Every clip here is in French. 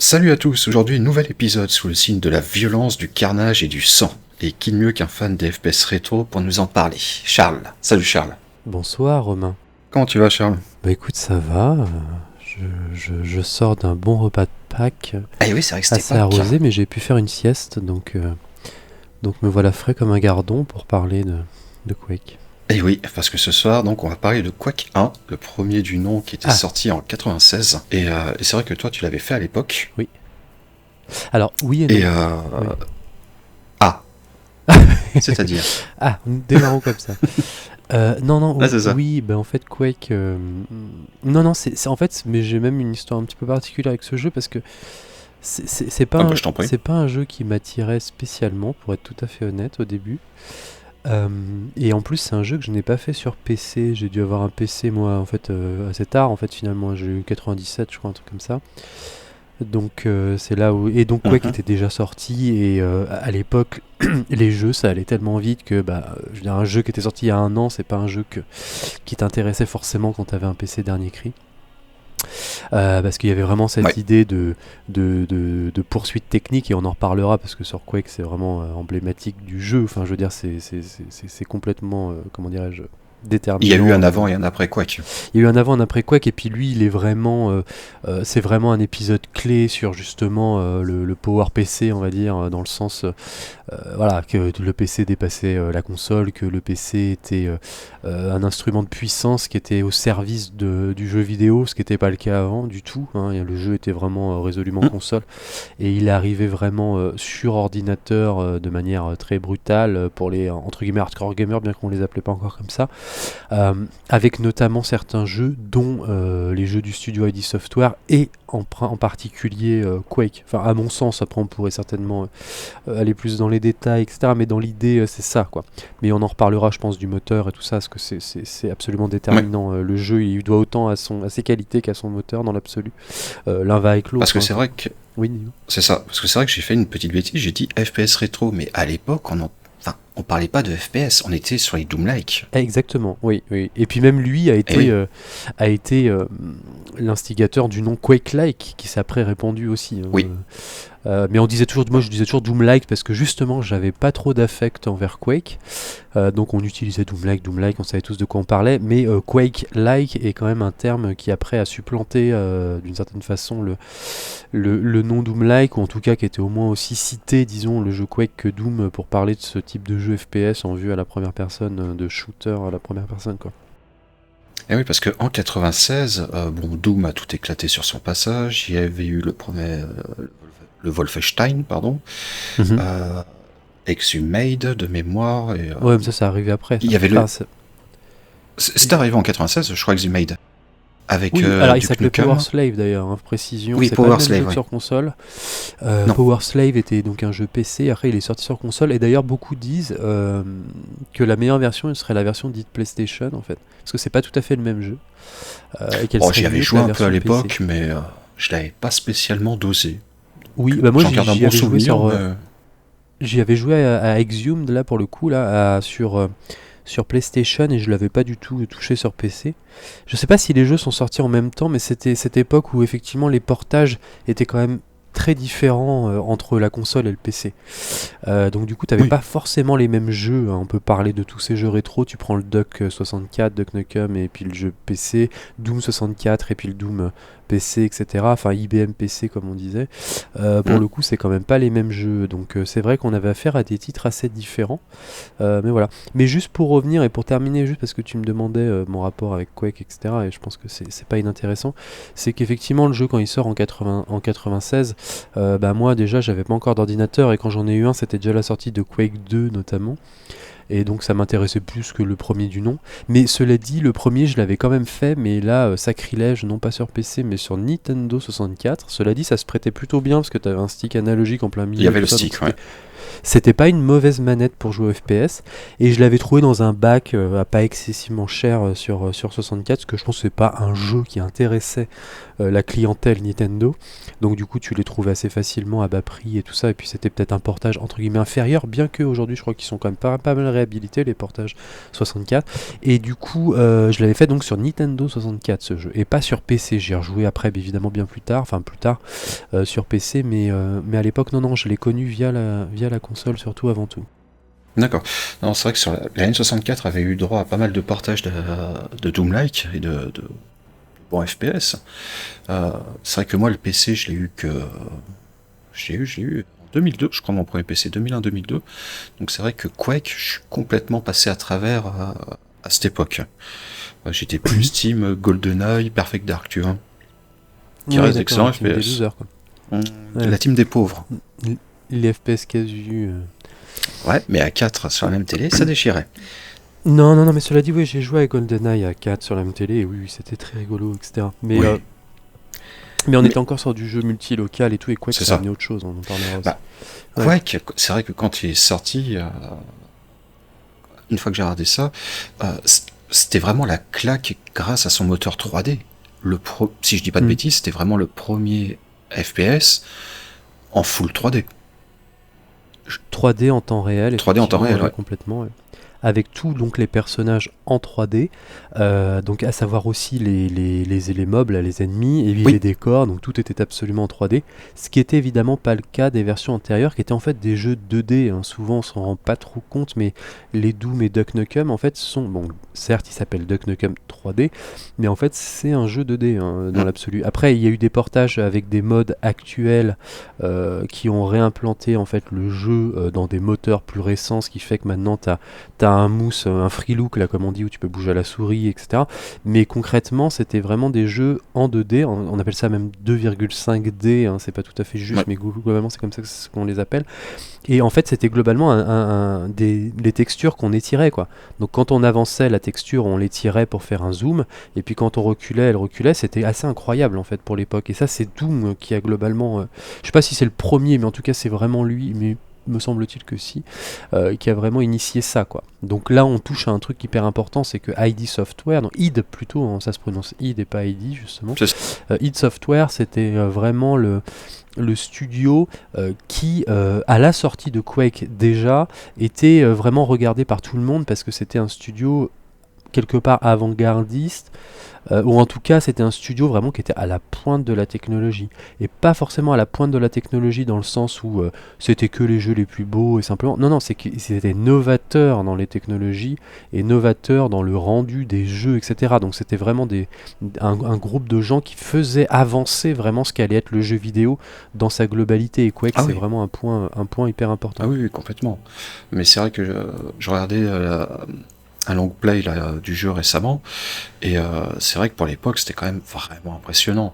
Salut à tous, aujourd'hui nouvel épisode sous le signe de la violence, du carnage et du sang. Et qui de mieux qu'un fan des FPS rétro pour nous en parler? Charles. Salut Charles. Bonsoir Romain. Comment tu vas Charles? Bah écoute, ça va. Je sors d'un bon repas de Pâques Ah oui, c'est vrai que c'était assez Pâques. arrosé, mais j'ai pu faire une sieste, donc me voilà frais comme un gardon pour parler de Quake. Et oui, parce que ce soir, donc, on va parler de Quake 1, le premier du nom qui était sorti en 96. Et c'est vrai que toi, tu l'avais fait à l'époque. Oui. Alors, oui et non. Oui. Ah. C'est-à-dire Démarrons comme ça. Non, Ah, c'est ça. oui, en fait Quake... Non, c'est en fait, mais j'ai même une histoire un petit peu particulière avec ce jeu parce que c'est pas, je t'en prie. c'est pas un jeu qui m'attirait spécialement, pour être tout à fait honnête, au début. Et en plus, c'est un jeu que je n'ai pas fait sur PC. J'ai dû avoir un PC, moi, en fait, assez tard, en fait, finalement. J'ai eu 97, je crois, un truc comme ça. Donc, c'est là où... Et donc, Quake était déjà sorti, et à l'époque, les jeux, ça allait tellement vite que, je veux dire, un jeu qui était sorti il y a un an, c'est pas un jeu qui t'intéressait forcément quand t'avais un PC dernier cri. Parce qu'il y avait vraiment cette idée de poursuite technique, et on en reparlera parce que sur Quake c'est vraiment emblématique du jeu. Enfin, je veux dire, c'est complètement, comment dirais-je, déterminant. Il y a eu un avant et un après Quake. Il y a eu un avant, un après Quake, et puis lui, il est vraiment, c'est vraiment un épisode clé sur justement le power PC, on va dire, dans le sens, voilà, que le PC dépassait la console, que le PC était un instrument de puissance qui était au service du jeu vidéo, ce qui n'était pas le cas avant du tout. Hein. Le jeu était vraiment résolument console, et il est arrivé vraiment sur ordinateur de manière très brutale pour les entre guillemets hardcore gamers, bien qu'on les appelait pas encore comme ça. Avec notamment certains jeux, dont les jeux du studio ID Software et en particulier Quake. Enfin, à mon sens, après on pourrait certainement aller plus dans les détails, etc. Mais dans l'idée, c'est ça, quoi. Mais on en reparlera, je pense, du moteur et tout ça, parce que c'est absolument déterminant. Le jeu, il doit autant à ses qualités qu'à son moteur dans l'absolu. L'un va avec l'autre. Parce que c'est vrai que... Oui. C'est ça, parce que c'est vrai que j'ai fait une petite bêtise, j'ai dit FPS rétro, mais à l'époque, on parlait pas de FPS, on était sur les Doom-like. Exactement, oui. Et puis même lui a été l'instigateur du nom Quake-like, qui s'est après répandu aussi. Oui. Mais moi je disais toujours Doom-like parce que justement j'avais pas trop d'affect envers Quake, donc on utilisait Doom-like, on savait tous de quoi on parlait, mais Quake-like est quand même un terme qui après a supplanté d'une certaine façon le nom Doom-like, ou en tout cas qui était au moins aussi cité, disons, le jeu Quake que Doom, pour parler de ce type de jeu FPS en vue à la première personne, de shooter à la première personne, quoi. Et oui, parce qu'en 96, Doom a tout éclaté sur son passage. Il y avait eu le premier, le Wolfenstein, pardon, Exhumed de mémoire. Et, ouais, mais ça, c'est arrivé après. Il y avait c'était arrivé en 96, je crois, Exhumed. Avec, oui, alors il Duke s'appelait Nukem. Power Slave d'ailleurs, hein, précision. Oui, c'est Power pas le même Slave, jeu ouais. sur console. Non. Power Slave était donc un jeu PC, après il est sorti sur console, et d'ailleurs beaucoup disent que la meilleure version serait la version dite PlayStation, en fait, parce que c'est pas tout à fait le même jeu. J'y avais joué un peu à l'époque, mais je l'avais pas spécialement dosé. Oui, moi j'en garde un bon souvenir. J'y avais joué à Exhumed là pour le coup là sur PlayStation, et je l'avais pas du tout touché sur PC. Je sais pas si les jeux sont sortis en même temps, mais c'était cette époque où effectivement les portages étaient quand même très différents entre la console et le PC. Donc du coup t'avais pas forcément les mêmes jeux, hein. On peut parler de tous ces jeux rétro, tu prends le Duck 64, Duck Nukem, et puis le jeu PC, Doom 64, et puis le Doom PC, etc. Enfin IBM PC comme on disait. Pour le coup c'est quand même pas les mêmes jeux, donc c'est vrai qu'on avait affaire à des titres assez différents. Mais voilà. Mais juste pour revenir et pour terminer, juste parce que tu me demandais mon rapport avec Quake, etc. Et je pense que c'est pas inintéressant, c'est qu'effectivement le jeu quand il sort en 96, moi déjà j'avais pas encore d'ordinateur, et quand j'en ai eu un c'était déjà la sortie de Quake 2 notamment. Et donc ça m'intéressait plus que le premier du nom. Mais cela dit, le premier je l'avais quand même fait, mais là, sacrilège, non pas sur PC mais sur Nintendo 64. Cela dit, ça se prêtait plutôt bien parce que tu avais un stick analogique en plein milieu. Il y avait le stick, ouais. C'était pas une mauvaise manette pour jouer au FPS, et je l'avais trouvé dans un bac à pas excessivement cher sur 64, parce que je pense que c'est pas un jeu qui intéressait la clientèle Nintendo, donc du coup tu les trouvais assez facilement à bas prix et tout ça, et puis c'était peut-être un portage entre guillemets inférieur, bien que aujourd'hui je crois qu'ils sont quand même pas mal réhabilité les portages 64. Et du coup, je l'avais fait donc sur Nintendo 64 ce jeu, et pas sur PC. J'y ai rejoué après, évidemment bien plus tard, enfin plus tard sur PC, mais à l'époque non, je l'ai connu via la console surtout avant tout. D'accord. Non, c'est vrai que sur la N64 avait eu droit à pas mal de portages de Doom-like et de bons FPS. C'est vrai que moi, le PC, je l'ai eu en 2002, je crois, mon premier PC, 2001-2002. Donc c'est vrai que Quake, je suis complètement passé à travers à cette époque. J'étais plus team GoldenEye, Perfect Dark, tu vois, qui Ouais, reste d'accord, la d'excellents team des FPS. losers, quoi. Ouais. La team des pauvres. Les FPS casu. Ouais, mais à 4 sur la même télé, ça déchirait. Non, mais cela dit, oui, j'ai joué à GoldenEye à 4 sur la même télé, et oui, c'était très rigolo, etc. Mais, Oui. mais on Mais était encore sur du jeu multi-local et tout, et Quake, c'est ça a ça. amené autre chose, on en parlera aussi. Bah, Ouais. Quake, c'est vrai que quand il est sorti, une fois que j'ai regardé ça, c'était vraiment la claque grâce à son moteur 3D. Si je dis pas de Mm. bêtises, c'était vraiment le premier FPS en full 3D. 3D en temps réel, 3D en temps effectivement, réel, ouais. complètement. Ouais. Avec tous donc les personnages en 3D, donc à savoir aussi les mobs, là, les ennemis, et puis les Oui, décors, donc tout était absolument en 3D, ce qui était évidemment pas le cas des versions antérieures, qui étaient en fait des jeux 2D, hein. Souvent on s'en rend pas trop compte, mais les Doom et Duck Nukem en fait sont, bon certes il s'appelle Duck Nukem 3D, mais en fait c'est un jeu 2D, hein, dans mm, l'absolu. Après il y a eu des portages avec des modes actuels qui ont réimplanté en fait le jeu dans des moteurs plus récents, ce qui fait que maintenant t'as un mousse, un free look là comme on dit, où tu peux bouger à la souris, etc. Mais concrètement, c'était vraiment des jeux en 2D, on appelle ça même 2,5D, hein, c'est pas tout à fait juste, ouais. mais globalement c'est comme ça qu'on les appelle. Et en fait, c'était globalement les textures qu'on étirait, quoi. Donc quand on avançait la texture, on l'étirait pour faire un zoom, et puis quand on reculait, elle reculait. C'était assez incroyable en fait pour l'époque. Et ça, c'est Doom qui a globalement, je sais pas si c'est le premier, mais en tout cas c'est vraiment lui, mais me semble-t-il que si, qui a vraiment initié ça, quoi. Donc là, on touche à un truc hyper important, c'est que ID Software, non, id plutôt, hein, ça se prononce id et pas ID justement. id Software, c'était vraiment le studio qui, à la sortie de Quake déjà, était vraiment regardé par tout le monde parce que c'était un studio quelque part avant-gardiste, ou en tout cas c'était un studio vraiment qui était à la pointe de la technologie, et pas forcément à la pointe de la technologie dans le sens où c'était que les jeux les plus beaux et simplement, non, c'est qu'ils étaient novateurs dans les technologies et novateurs dans le rendu des jeux, etc. Donc c'était vraiment un groupe de gens qui faisaient avancer vraiment ce qu'allait être le jeu vidéo dans sa globalité, et Quake Ah c'est oui. vraiment un point hyper important. Ah oui, oui, complètement. Mais c'est vrai que je regardais un long play là, du jeu récemment, et c'est vrai que pour l'époque, c'était quand même vraiment impressionnant.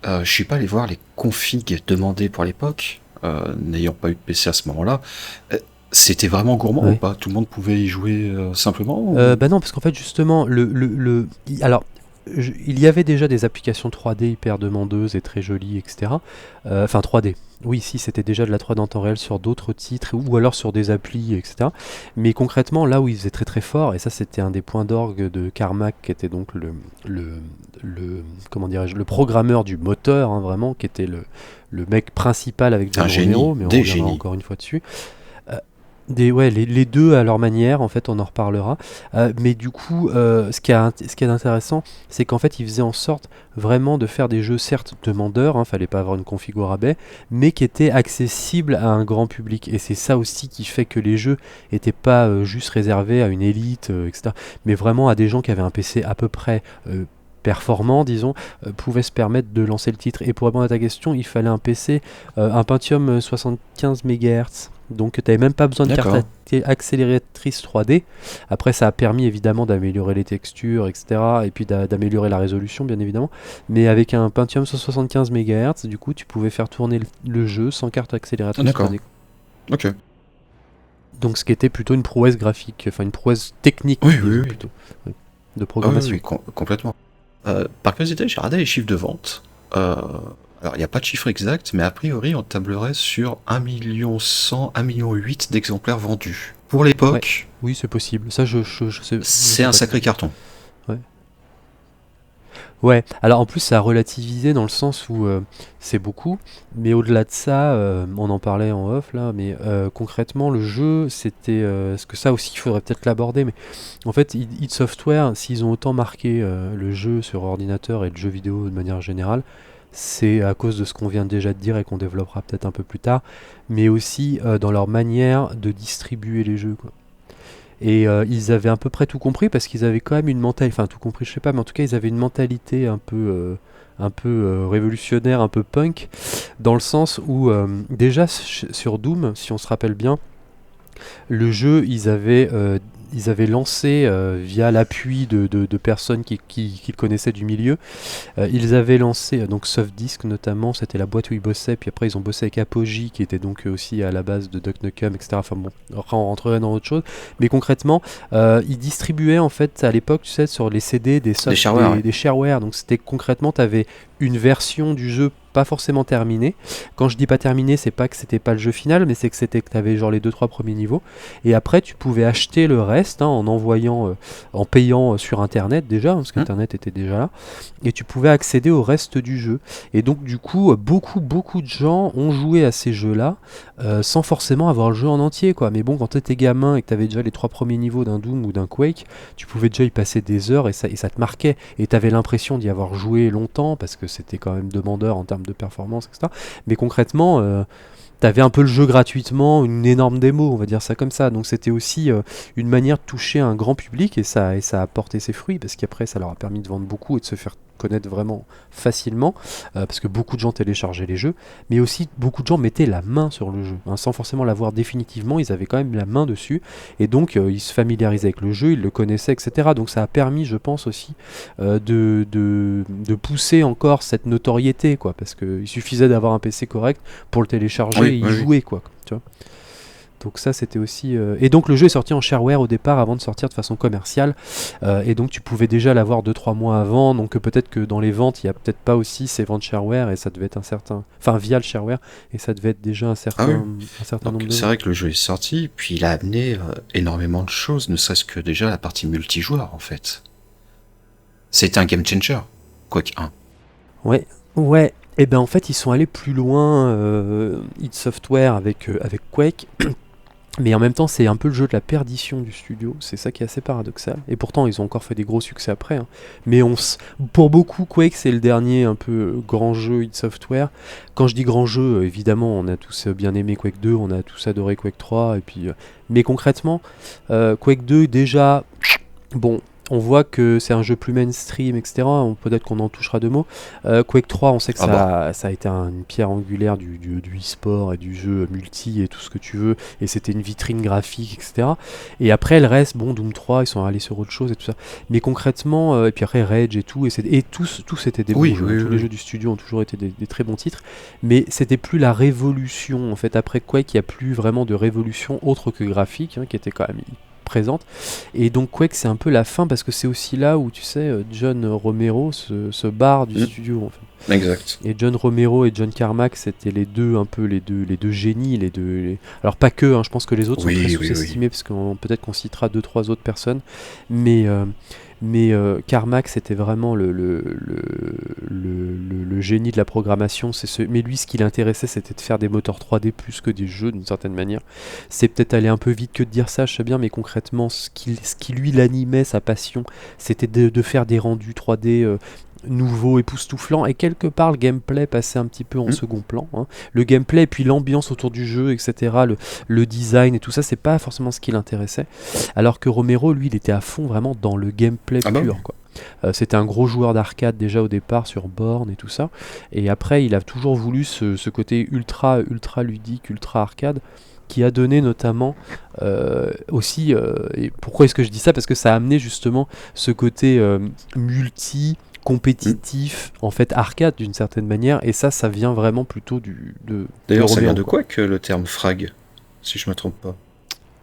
Je suis pas allé voir les configs demandés pour l'époque, n'ayant pas eu de PC à ce moment-là. C'était vraiment gourmand ou Ouais. pas? Tout le monde pouvait y jouer simplement ou... Bah non, parce qu'en fait, justement, alors, il y avait déjà des applications 3D hyper demandeuses et très jolies, etc. Enfin, 3D. Oui, si, c'était déjà de la 3D en temps réel sur d'autres titres, ou alors sur des applis, etc. Mais concrètement, là où ils faisaient très très fort, et ça c'était un des points d'orgue de Carmack, qui était donc comment dirais-je, le programmeur du moteur, hein, vraiment, qui était le mec principal avec John Un génie, Romero, mais on des reviendra génies. encore une fois dessus. Ouais, les deux à leur manière, en fait, on en reparlera. Mais du coup, ce qui est intéressant, c'est qu'en fait, ils faisaient en sorte vraiment de faire des jeux, certes demandeurs, hein, fallait pas avoir une config au rabais, mais qui étaient accessibles à un grand public. Et c'est ça aussi qui fait que les jeux étaient pas juste réservés à une élite, etc., mais vraiment à des gens qui avaient un PC à peu près performant, disons, pouvaient se permettre de lancer le titre. Et pour répondre à ta question, il fallait un PC, un Pentium 75 MHz. Donc tu n'avais même pas besoin de carte D'accord. accélératrice 3D. Après, ça a permis évidemment d'améliorer les textures, etc. Et puis d'améliorer la résolution, bien évidemment. Mais avec un Pentium 75 MHz, du coup, tu pouvais faire tourner le jeu sans carte Ah, accélératrice d'accord. 3D. Ok. Donc ce qui était plutôt une prouesse graphique, enfin une prouesse technique, Oui, oui, disons oui. plutôt, ouais, de Ah oui, programmation. oui, complètement. Par curiosité, j'ai regardé les chiffres de vente. Alors, il n'y a pas de chiffre exact, mais a priori, on tablerait sur 1,1 million, 1,8 million d'exemplaires vendus. Pour Ouais, l'époque, oui, c'est possible. Ça, je sais c'est un pas sacré trop. carton. Ouais. Ouais, alors en plus ça a relativisé dans le sens où c'est beaucoup, mais au-delà de ça, on en parlait en off là, mais concrètement le jeu c'était, parce que ça aussi il faudrait peut-être l'aborder, mais en fait id Software, s'ils ont autant marqué le jeu sur ordinateur et le jeu vidéo de manière générale, c'est à cause de ce qu'on vient déjà de dire et qu'on développera peut-être un peu plus tard, mais aussi dans leur manière de distribuer les jeux, quoi. Et ils avaient à peu près tout compris parce qu'ils avaient quand même une mentalité, enfin tout compris je sais pas, mais en tout cas ils avaient une mentalité un peu révolutionnaire, un peu punk, dans le sens où déjà sur Doom, si on se rappelle bien, le jeu, ils avaient lancé via l'appui de personnes qui le connaissaient du milieu. Ils avaient lancé donc Softdisk notamment, c'était la boîte où ils bossaient, puis après ils ont bossé avec Apogee qui était donc aussi à la base de Duck Nukem, etc. Enfin bon, après on rentrerait dans autre chose, mais concrètement, ils distribuaient en fait à l'époque, tu sais, sur les CD Des shareware, ouais. des shareware, donc c'était concrètement, tu avais une version du jeu pas forcément terminée. Quand je dis pas terminé, c'est pas que c'était pas le jeu final, mais c'est que c'était que tu avais genre les 2-3 premiers niveaux, et après tu pouvais acheter le reste, hein, en envoyant, en payant sur internet déjà, hein, parce qu'internet était déjà là, et tu pouvais accéder au reste du jeu. Et donc du coup, beaucoup de gens ont joué à ces jeux-là sans forcément avoir le jeu en entier, quoi. Mais bon, quand t'étais gamin et que t'avais déjà les 3 premiers niveaux d'un Doom ou d'un Quake, tu pouvais déjà y passer des heures et ça te marquait. Et t'avais l'impression d'y avoir joué longtemps parce que c'était quand même demandeur en termes de performance, etc. Mais concrètement, t'avais un peu le jeu gratuitement, une énorme démo, on va dire ça comme ça. Donc c'était aussi une manière de toucher un grand public et ça a porté ses fruits parce qu'après ça leur a permis de vendre beaucoup et de se faire connaître vraiment facilement parce que beaucoup de gens téléchargeaient les jeux, mais aussi beaucoup de gens mettaient la main sur le jeu, hein, sans forcément l'avoir définitivement, ils avaient quand même la main dessus et donc ils se familiarisaient avec le jeu, ils le connaissaient, etc. Donc ça a permis, je pense aussi, de pousser encore cette notoriété, quoi, parce qu'il suffisait d'avoir un PC correct pour le télécharger et y jouer, quoi, tu vois. Donc ça c'était aussi... Et donc le jeu est sorti en shareware au départ avant de sortir de façon commerciale. Et donc tu pouvais déjà l'avoir 2-3 mois avant. Donc peut-être que dans les ventes il n'y a peut-être pas aussi ces ventes shareware et ça devait être un certain... Enfin via le shareware et ça devait être déjà un certain nombre de... C'est vrai que le jeu est sorti, puis il a amené énormément de choses, ne serait-ce que déjà la partie multijoueur en fait. C'était un game changer, Quake 1. Ouais. Et ben en fait ils sont allés plus loin, id Software avec Quake. Mais en même temps, c'est un peu le jeu de la perdition du studio, c'est ça qui est assez paradoxal. Et pourtant, ils ont encore fait des gros succès après, hein. Mais pour beaucoup, Quake, c'est le dernier un peu grand jeu id Software. Quand je dis grand jeu, évidemment, on a tous bien aimé Quake 2, on a tous adoré Quake 3, et puis, mais concrètement, Quake 2, déjà, bon, on voit que c'est un jeu plus mainstream, etc. Peut-être qu'on en touchera deux mots. Quake 3, on sait que ça a été une pierre angulaire du e-sport et du jeu multi et tout ce que tu veux. Et c'était une vitrine graphique, etc. Et après, le reste, bon, Doom 3, ils sont allés sur autre chose et tout ça. Mais concrètement, et puis après Rage et tout, et tous c'était des bons jeux. Tous les jeux du studio ont toujours été des très bons titres. Mais c'était plus la révolution. En fait, après Quake, il n'y a plus vraiment de révolution autre que graphique, hein, qui était quand même présente. Et donc Quake c'est un peu la fin parce que c'est aussi là où tu sais John Romero se barre du studio en fait. Exact. Et John Romero et John Carmack c'était les deux génies, alors pas que, hein, je pense que les autres sont très sous-estimés parce que peut-être qu'on citera 2-3 autres personnes, mais Carmack c'était vraiment le génie de la programmation. Mais lui ce qui l'intéressait c'était de faire des moteurs 3D plus que des jeux d'une certaine manière. C'est peut-être aller un peu vite que de dire ça, je sais bien, mais concrètement ce qui lui l'animait, sa passion, c'était de faire des rendus 3D nouveaux, époustouflants, et quelque part le gameplay passait un petit peu en second plan, hein. Le gameplay et puis l'ambiance autour du jeu, etc., le design et tout ça, c'est pas forcément ce qui l'intéressait, alors que Romero, lui, il était à fond vraiment dans le gameplay pur, quoi. C'était un gros joueur d'arcade déjà au départ sur borne et tout ça, et après il a toujours voulu ce côté ultra ludique, ultra arcade, qui a donné notamment aussi, et pourquoi est-ce que je dis ça, parce que ça a amené justement ce côté multi compétitif, en fait arcade d'une certaine manière, et ça vient vraiment plutôt D'ailleurs, ça Romero, vient de quoi que le terme frag, si je me trompe pas?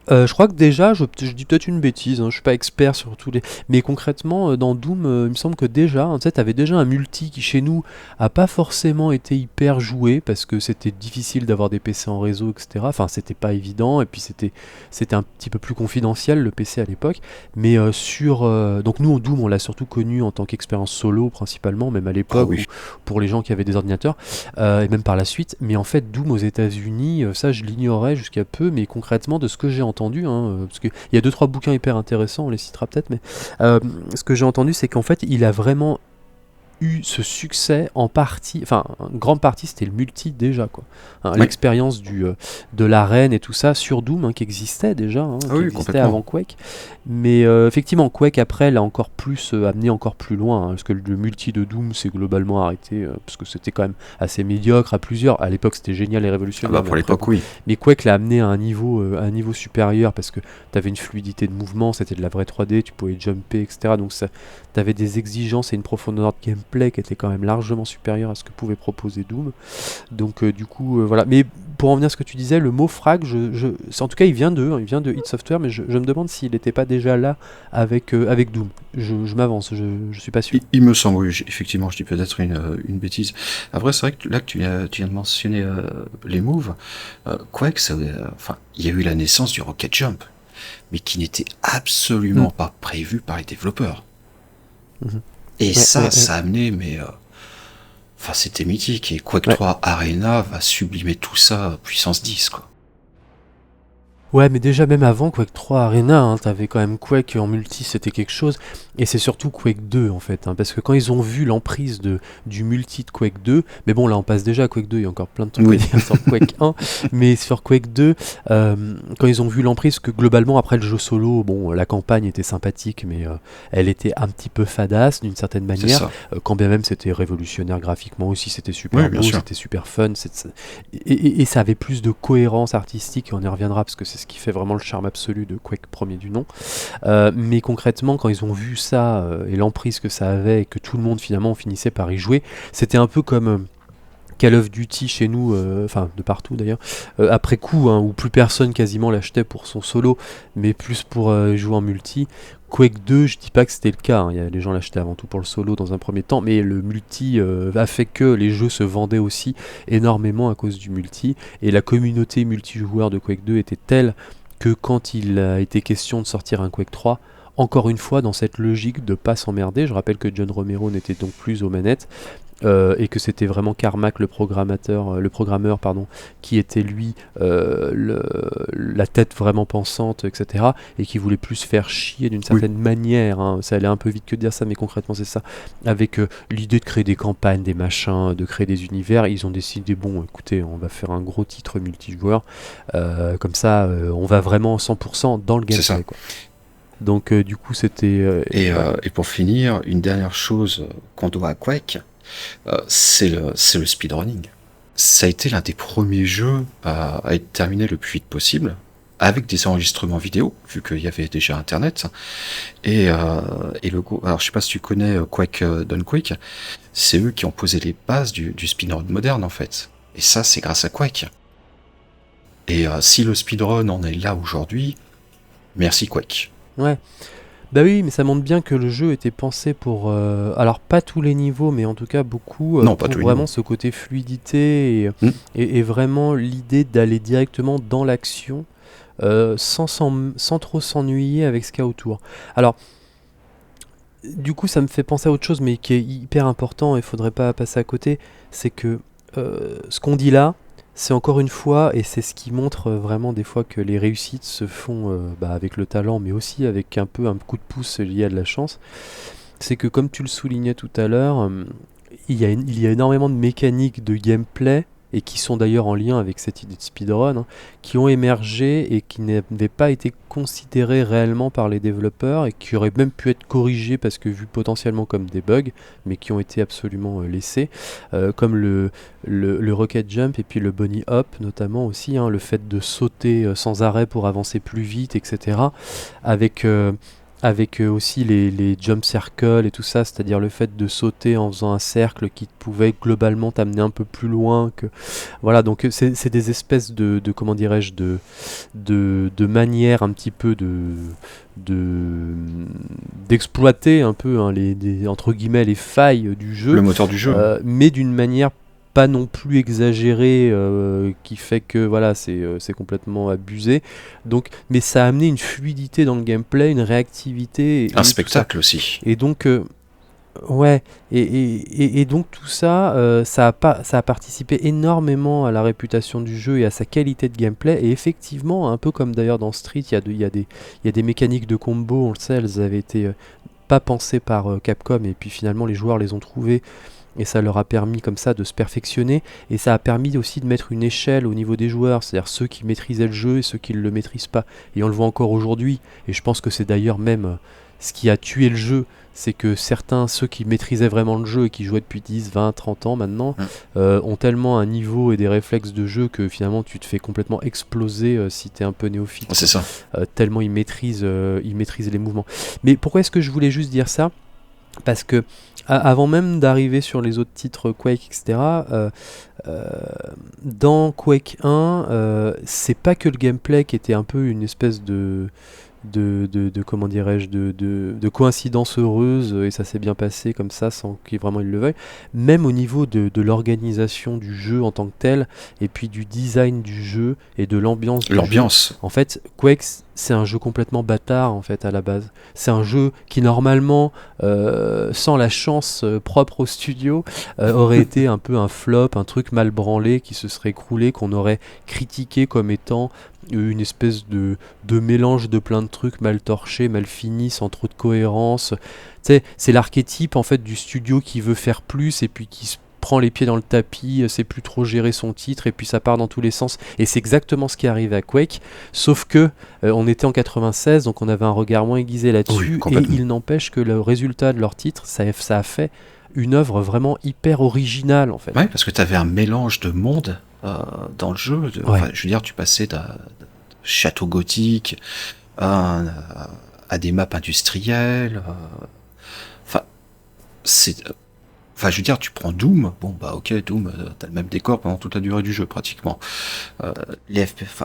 Je crois que déjà, je dis peut-être une bêtise, hein, je suis pas expert sur tous les. Mais concrètement, dans Doom, il me semble que déjà, hein, tu sais, t'avais déjà un multi qui chez nous a pas forcément été hyper joué parce que c'était difficile d'avoir des PC en réseau, etc. Enfin, c'était pas évident et puis c'était un petit peu plus confidentiel le PC à l'époque. Mais donc nous, Doom, on l'a surtout connu en tant qu'expérience solo principalement, même à Ah l'époque ou oui. pour les gens qui avaient des ordinateurs et même par la suite. Mais en fait, Doom aux États-Unis, ça je l'ignorais jusqu'à peu, mais concrètement de ce que j'ai entendu, hein, parce qu'il y a deux trois bouquins hyper intéressants, on les citera peut-être, mais euh, ce que j'ai entendu, c'est qu'en fait, il a vraiment eu ce succès en partie, enfin, en grande partie, c'était le multi déjà, quoi. Hein, Oui. l'expérience de l'arène et tout ça sur Doom, hein, qui existait déjà, hein, Ah qui oui, existait avant complètement. Quake. Mais effectivement, Quake après l'a encore plus amené encore plus loin, hein, parce que le multi de Doom s'est globalement arrêté, parce que c'était quand même assez médiocre à plusieurs. À l'époque, c'était génial et Ah bah révolutionnaire, mais pour après, l'époque, bon. oui. Mais Quake l'a amené à un niveau supérieur parce que tu avais une fluidité de mouvement, c'était de la vraie 3D, tu pouvais jumper, etc. Donc ça, tu avais des exigences et une profondeur de gameplay qui était quand même largement supérieure à ce que pouvait proposer Doom. Donc du coup, voilà. Mais pour en venir à ce que tu disais, le mot frag, en tout cas, il vient d'eux, hein, il vient de id Software, mais je me demande s'il n'était pas déjà là avec Doom. Je m'avance, je suis pas sûr. Il me semble, oui, effectivement, je dis peut-être une bêtise. Après, c'est vrai que là que tu viens de mentionner les moves, Quake, enfin, il y a eu la naissance du Rocket Jump, mais qui n'était Mm. absolument pas prévu par les développeurs. Mhm. Et Ouais, ouais, ouais. ça a amené, mais enfin, c'était mythique. Et Quake Ouais. 3 Arena va sublimer tout ça puissance 10, quoi. Ouais, mais déjà même avant Quake 3 Arena, hein, t'avais quand même Quake en multi, c'était quelque chose. Et c'est surtout Quake 2 en fait, hein, parce que quand ils ont vu l'emprise du multi de Quake 2, mais bon là on passe déjà à Quake 2, il y a encore plein de trucs à Oui, dire sur Quake 1, mais sur Quake 2, quand ils ont vu l'emprise, que globalement après le jeu solo, bon la campagne était sympathique, mais elle était un petit peu fadasse d'une certaine c'est manière, ça. quand bien même c'était révolutionnaire graphiquement aussi, c'était Oui, super bien beau, sûr. c'était super fun, et ça avait plus de cohérence artistique, et on y reviendra parce que c'est ce qui fait vraiment le charme absolu de Quake premier du nom. Mais concrètement, quand ils ont vu ça et l'emprise que ça avait et que tout le monde finalement finissait par y jouer, c'était un peu comme Call of Duty chez nous, enfin de partout d'ailleurs, après coup, hein, où plus personne quasiment l'achetait pour son solo, mais plus pour jouer en multi. Quake 2, je dis pas que c'était le cas, hein, les gens l'achetaient avant tout pour le solo dans un premier temps, mais le multi a fait que les jeux se vendaient aussi énormément à cause du multi, et la communauté multijoueur de Quake 2 était telle que quand il a été question de sortir un Quake 3, encore une fois dans cette logique de pas s'emmerder, je rappelle que John Romero n'était donc plus aux manettes, et que c'était vraiment Carmack le programmeur pardon, qui était lui la tête vraiment pensante, etc. Et qui voulait plus faire chier d'une Oui. certaine manière. Hein. Ça allait un peu vite que de dire ça, mais concrètement c'est ça. Avec l'idée de créer des campagnes, des machins, de créer des univers, ils ont décidé bon, écoutez, on va faire un gros titre multijoueur, comme ça, on va vraiment 100% dans le C'est ça. gameplay, quoi. Donc du coup c'était voilà. Et pour finir, une dernière chose qu'on doit à Quake, c'est le speedrunning. Ça a été l'un des premiers jeux à être terminé le plus vite possible, avec des enregistrements vidéo, vu qu'il y avait déjà Internet. Et alors je sais pas si tu connais Quake Done Quick, c'est eux qui ont posé les bases du speedrun moderne en fait. Et ça, c'est grâce à Quake. Et si le speedrun en est là aujourd'hui, merci Quake. Ouais. Bah oui, mais ça montre bien que le jeu était pensé pour, alors pas tous les niveaux, mais en tout cas beaucoup, Non, pas pour tous les vraiment niveaux. ce côté fluidité Hmm. et vraiment l'idée d'aller directement dans l'action sans trop s'ennuyer avec ce qu'il y a autour. Alors, du coup, ça me fait penser à autre chose, mais qui est hyper important et faudrait pas passer à côté, c'est que ce qu'on dit là, c'est encore une fois, et c'est ce qui montre vraiment des fois que les réussites se font avec le talent, mais aussi avec un peu un coup de pouce lié à de la chance. C'est que comme tu le soulignais tout à l'heure, il y a énormément de mécaniques de gameplay, et qui sont d'ailleurs en lien avec cette idée de speedrun, hein, qui ont émergé et qui n'avaient pas été considérées réellement par les développeurs et qui auraient même pu être corrigées parce que vues potentiellement comme des bugs, mais qui ont été absolument laissés, comme le rocket jump et puis le bunny hop notamment aussi, hein, le fait de sauter sans arrêt pour avancer plus vite, etc. Avec avec aussi les jump circles et tout ça, c'est-à-dire le fait de sauter en faisant un cercle qui pouvait globalement t'amener un peu plus loin que voilà. Donc c'est des espèces de comment dirais-je de manières un petit peu de d'exploiter un peu hein, entre guillemets les failles du Le jeu, moteur du jeu. mais d'une manière pas non plus exagérée, qui fait que voilà c'est complètement abusé. Donc, mais ça a amené une fluidité dans le gameplay, une réactivité Un tout ça. spectacle aussi. Et donc ouais, et donc tout ça, ça a participé énormément à la réputation du jeu et à sa qualité de gameplay. Et effectivement, un peu comme d'ailleurs dans Street, il y a des mécaniques de combo, on le sait, elles avaient été pas pensées par Capcom, et puis finalement les joueurs les ont trouvées, et ça leur a permis comme ça de se perfectionner, et ça a permis aussi de mettre une échelle au niveau des joueurs, c'est-à-dire ceux qui maîtrisaient le jeu et ceux qui ne le maîtrisent pas. Et on le voit encore aujourd'hui, et je pense que c'est d'ailleurs même ce qui a tué le jeu, c'est que certains, ceux qui maîtrisaient vraiment le jeu et qui jouaient depuis 10, 20, 30 ans maintenant, ont tellement un niveau et des réflexes de jeu que finalement tu te fais complètement exploser si tu es un peu néophyte. C'est ça. Tellement ils maîtrisent les mouvements. Mais pourquoi est-ce que je voulais juste dire ça ? Parce que avant même d'arriver sur les autres titres Quake, etc., dans Quake 1, c'est pas que le gameplay qui était un peu une espèce de comment dirais-je de coïncidence heureuse, et ça s'est bien passé comme ça sans qu'il vraiment il le veuille, même au niveau de l'organisation du jeu en tant que tel, et puis du design du jeu et de l'ambiance du jeu. En fait, Quake, c'est un jeu complètement bâtard en fait à la base. C'est un jeu qui normalement, sans la chance propre au studio, aurait été un peu un flop, un truc mal branlé qui se serait écroulé, qu'on aurait critiqué comme étant une espèce de mélange de plein de trucs mal torchés, mal finis, sans trop de cohérence. Tu sais, c'est l'archétype en fait du studio qui veut faire plus et puis qui se prend les pieds dans le tapis, sait plus trop gérer son titre et puis ça part dans tous les sens. Et c'est exactement ce qui arrive à Quake, sauf que on était en 96, donc on avait un regard moins aiguisé là-dessus, et il n'empêche que le résultat de leur titre, ça a fait une œuvre vraiment hyper originale en fait. Ouais, parce que tu avais un mélange de mondes dans le jeu. Enfin, je veux dire, tu passais d'un château gothique à des maps industrielles. Enfin, je veux dire, tu prends Doom. Bon, bah ok, Doom, t'as le même décor pendant toute la durée du jeu pratiquement. Les FPS.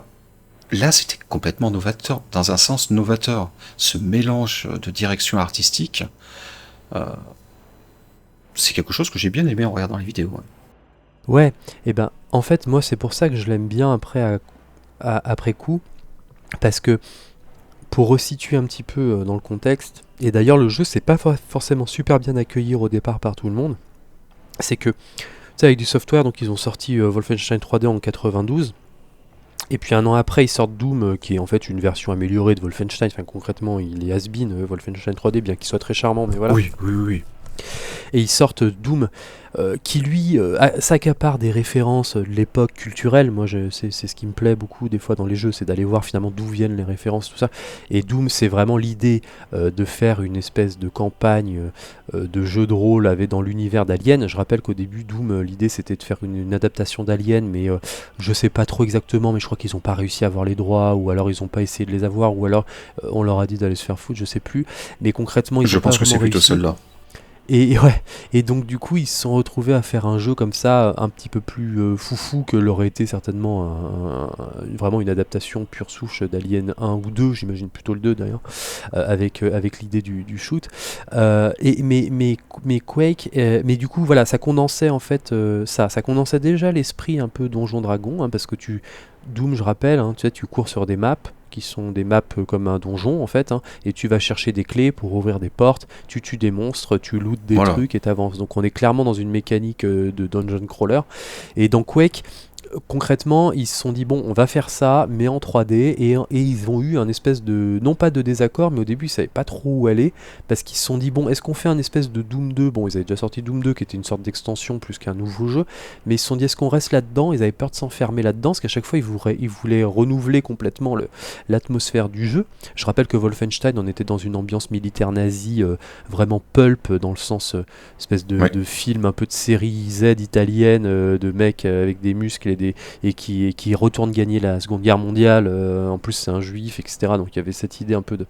Là, c'était complètement novateur, dans un sens novateur. Ce mélange de direction artistique. C'est quelque chose que j'ai bien aimé en regardant les vidéos. Ouais, et ben en fait moi c'est pour ça que je l'aime bien après coup, parce que pour resituer un petit peu dans le contexte, et d'ailleurs le jeu c'est pas forcément super bien accueilli au départ par tout le monde, c'est que tu sais avec du software, donc ils ont sorti Wolfenstein 3D en 92, et puis un an après ils sortent Doom, qui est en fait une version améliorée de Wolfenstein. Enfin concrètement il est has-been Wolfenstein 3D, bien qu'il soit très charmant, mais voilà. Oui. Et ils sortent Doom, qui lui s'accapare des références de l'époque culturelle. Moi c'est ce qui me plaît beaucoup des fois dans les jeux, c'est d'aller voir finalement d'où viennent les références, tout ça. Et Doom c'est vraiment l'idée de faire une espèce de campagne de jeu de rôle dans l'univers d'Alien. Je rappelle qu'au début Doom, l'idée c'était de faire une adaptation d'Alien, mais je sais pas trop exactement, mais je crois qu'ils ont pas réussi à avoir les droits, ou alors ils ont pas essayé de les avoir, ou alors on leur a dit d'aller se faire foutre, je sais plus. Mais concrètement je pense que c'est plutôt celle-là. Et donc du coup ils se sont retrouvés à faire un jeu comme ça, un petit peu plus foufou que l'aurait été certainement vraiment une adaptation pure souche d'Alien 1 ou 2, j'imagine plutôt le 2 d'ailleurs, avec l'idée du shoot. Mais Quake, mais du coup voilà, ça condensait en fait ça condensait déjà l'esprit un peu Donjon Dragon, hein, parce que Doom, je rappelle, hein, tu sais, tu cours sur des maps qui sont des maps comme un donjon en fait, hein, et tu vas chercher des clés pour ouvrir des portes, tu tues des monstres, tu lootes des trucs et t'avances. Donc on est clairement dans une mécanique de dungeon crawler. Et dans Quake, concrètement, ils se sont dit bon, on va faire ça, mais en 3D, et ils ont eu un espèce de, non pas de désaccord, mais au début ils savaient pas trop où aller, parce qu'ils se sont dit bon, est-ce qu'on fait un espèce de Doom 2 ? Bon, ils avaient déjà sorti Doom 2 qui était une sorte d'extension plus qu'un nouveau jeu, mais ils se sont dit est-ce qu'on reste là-dedans ? Ils avaient peur de s'enfermer là-dedans, parce qu'à chaque fois ils voulaient renouveler complètement l'atmosphère du jeu. Je rappelle que Wolfenstein, on était dans une ambiance militaire nazie, vraiment pulp, dans le sens espèce de film un peu de série Z italienne, de mecs avec des muscles et et qui retourne gagner la Seconde Guerre mondiale. En plus, c'est un juif, etc. Donc il y avait cette idée un peu de,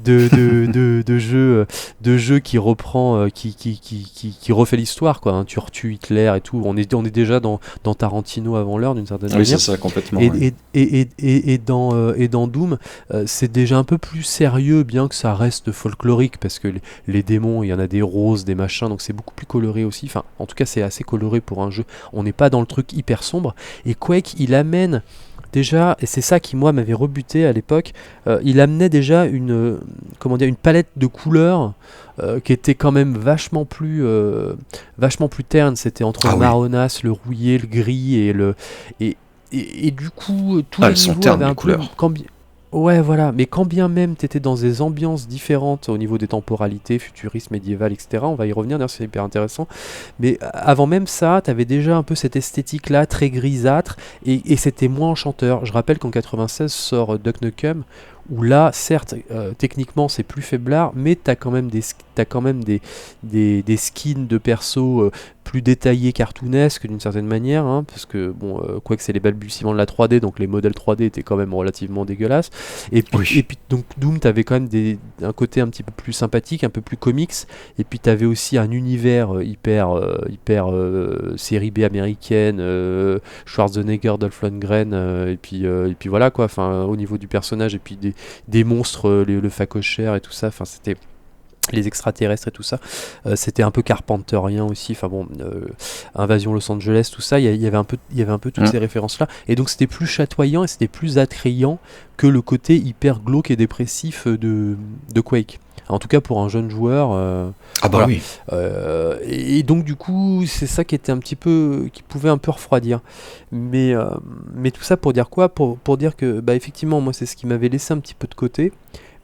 de jeu qui reprend, qui refait l'histoire, quoi. Hein. Tu retues Hitler et tout. On est déjà dans Tarantino avant l'heure, d'une certaine Oui, manière. c'est ça, complètement. Et, Ouais. et dans Doom, c'est déjà un peu plus sérieux, bien que ça reste folklorique, parce que les démons, il y en a des roses, des machins, donc c'est beaucoup plus coloré aussi. Enfin, en tout cas, c'est assez coloré pour un jeu. On n'est pas dans le truc hyper sombre. Et Quake, il amène déjà, et c'est ça qui moi m'avait rebuté à l'époque, il amenait déjà comment dire, une palette de couleurs qui était quand même vachement plus terne. C'était entre Ah le oui. marronasse, le rouillé, le gris et du coup, tous Ah, les elles sont niveaux ternes, avaient les un peu... couleurs. Ouais, voilà, mais quand bien même t'étais dans des ambiances différentes au niveau des temporalités, futuristes, médiévales, etc., on va y revenir, d'ailleurs c'est hyper intéressant, mais avant même ça, t'avais déjà un peu cette esthétique-là, très grisâtre, et c'était moins enchanteur. Je rappelle qu'en 96 sort Duck Nukem, où là, certes, techniquement c'est plus faiblard, mais t'as quand même des skins de perso plus détaillés, cartoonesques d'une certaine manière, hein, parce que bon, quoique c'est les balbutiements de la 3D, donc les modèles 3D étaient quand même relativement dégueulasses. Et Oui. puis donc Doom, t'avais quand même un côté un petit peu plus sympathique, un peu plus comics, et puis t'avais aussi un univers hyper série B américaine, Schwarzenegger, Dolph Lundgren, et puis voilà quoi, enfin au niveau du personnage, et puis des monstres, le facochère et tout ça, enfin c'était les extraterrestres et tout ça, c'était un peu carpenterien aussi, enfin bon, Invasion Los Angeles, tout ça, il y avait un peu toutes Mm. ces références là, et donc c'était plus chatoyant et c'était plus attrayant que le côté hyper glauque et dépressif de Quake. En tout cas pour un jeune joueur, Ah bah voilà. oui. Et donc du coup, c'est ça qui était un petit peu, qui pouvait un peu refroidir. Mais tout ça pour dire quoi? Pour dire que, bah effectivement, moi c'est ce qui m'avait laissé un petit peu de côté.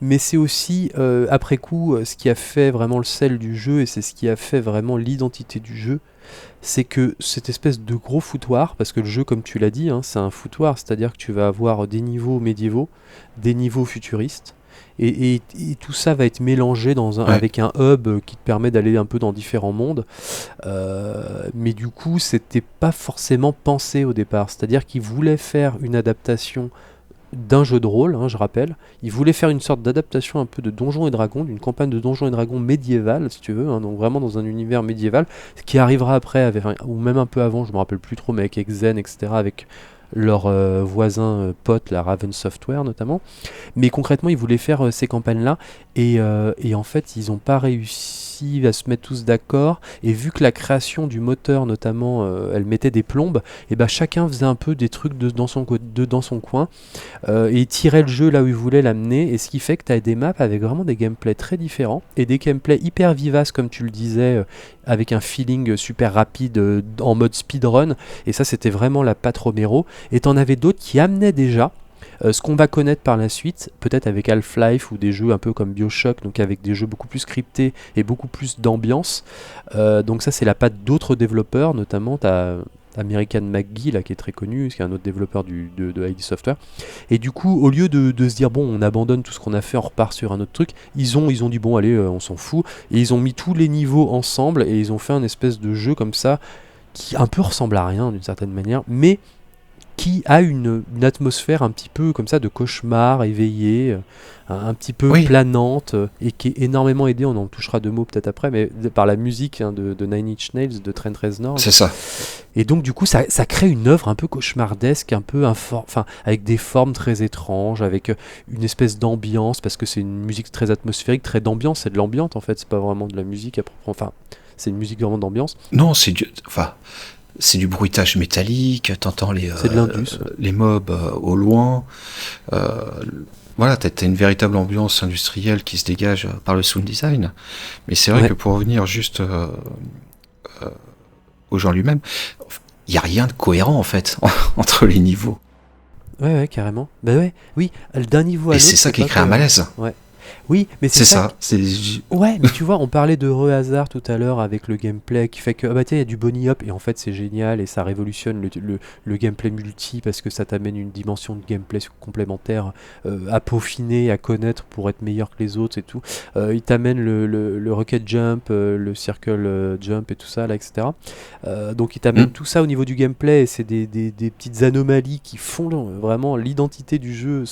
Mais c'est aussi, après coup, ce qui a fait vraiment le sel du jeu, et c'est ce qui a fait vraiment l'identité du jeu, c'est que cette espèce de gros foutoir, parce que le jeu, comme tu l'as dit, hein, c'est un foutoir, c'est-à-dire que tu vas avoir des niveaux médiévaux, des niveaux futuristes, et tout ça va être mélangé Ouais. avec un hub qui te permet d'aller un peu dans différents mondes. Mais du coup, c'était pas forcément pensé au départ, c'est-à-dire qu'ils voulaient faire une adaptation d'un jeu de rôle, hein, je rappelle. Ils voulaient faire une sorte d'adaptation un peu de Donjons et Dragons, d'une campagne de Donjons et Dragons médiévale, si tu veux, hein, donc vraiment dans un univers médiéval, ce qui arrivera après, ou même un peu avant, je me rappelle plus trop, mais avec Exen, etc., avec leurs voisins potes, la Raven Software notamment. Mais concrètement, ils voulaient faire ces campagnes-là, et en fait, ils n'ont pas réussi à se mettre tous d'accord, et vu que la création du moteur notamment, elle mettait des plombes, et ben chacun faisait un peu des trucs dans son coin, et il tirait le jeu là où il voulait l'amener, et ce qui fait que tu as des maps avec vraiment des gameplays très différents, et des gameplays hyper vivaces comme tu le disais, avec un feeling super rapide en mode speedrun, et ça c'était vraiment la patte Romero, et t'en avais d'autres qui amenaient déjà ce qu'on va connaître par la suite, peut-être avec Half-Life ou des jeux un peu comme BioShock, donc avec des jeux beaucoup plus scriptés et beaucoup plus d'ambiance. Donc ça c'est la patte d'autres développeurs, notamment t'as American McGee là, qui est très connu, qui est un autre développeur de ID Software. Et du coup, au lieu de se dire bon, on abandonne tout ce qu'on a fait, on repart sur un autre truc, ils ont dit bon allez, on s'en fout, et ils ont mis tous les niveaux ensemble et ils ont fait un espèce de jeu comme ça qui un peu ressemble à rien d'une certaine manière, mais qui a une atmosphère un petit peu comme ça de cauchemar éveillé, un petit peu Oui, planante, et qui est énormément aidé, on en touchera deux mots peut-être après, mais par la musique, hein, de Nine Inch Nails, de Trent Reznor. c'est ça. Et donc du coup ça crée une œuvre un peu cauchemardesque, un peu enfin, avec des formes très étranges, avec une espèce d'ambiance, parce que c'est une musique très atmosphérique, très d'ambiance, c'est de l'ambiance en fait, c'est pas vraiment de la musique à proprement, enfin c'est une musique vraiment d'ambiance, Non, enfin, c'est du bruitage métallique, t'entends c'est de l'indus. Ouais. les mobs au loin. Euh, voilà, t'as une véritable ambiance industrielle qui se dégage par le sound design. Mais c'est vrai Ouais. que pour revenir juste au genre lui-même, il n'y a rien de cohérent en fait entre les niveaux. Ouais, carrément. Bah ouais, oui, d'un niveau à Et l'autre, c'est ça c'est qui pas crée un cohérent. malaise. Ouais. Oui, mais c'est C'est ça. ça, c'est... Ouais, mais tu vois, on parlait de hasard tout à l'heure avec le gameplay qui fait que, ah bah tiens, il y a du bunny hop, et en fait c'est génial et ça révolutionne le gameplay multi parce que ça t'amène une dimension de gameplay complémentaire à peaufiner, à connaître pour être meilleur que les autres et tout. Il t'amène le rocket jump, le circle jump et tout ça là, etc. Donc il t'amène Hmm. tout ça au niveau du gameplay et c'est des petites anomalies qui font vraiment l'identité du jeu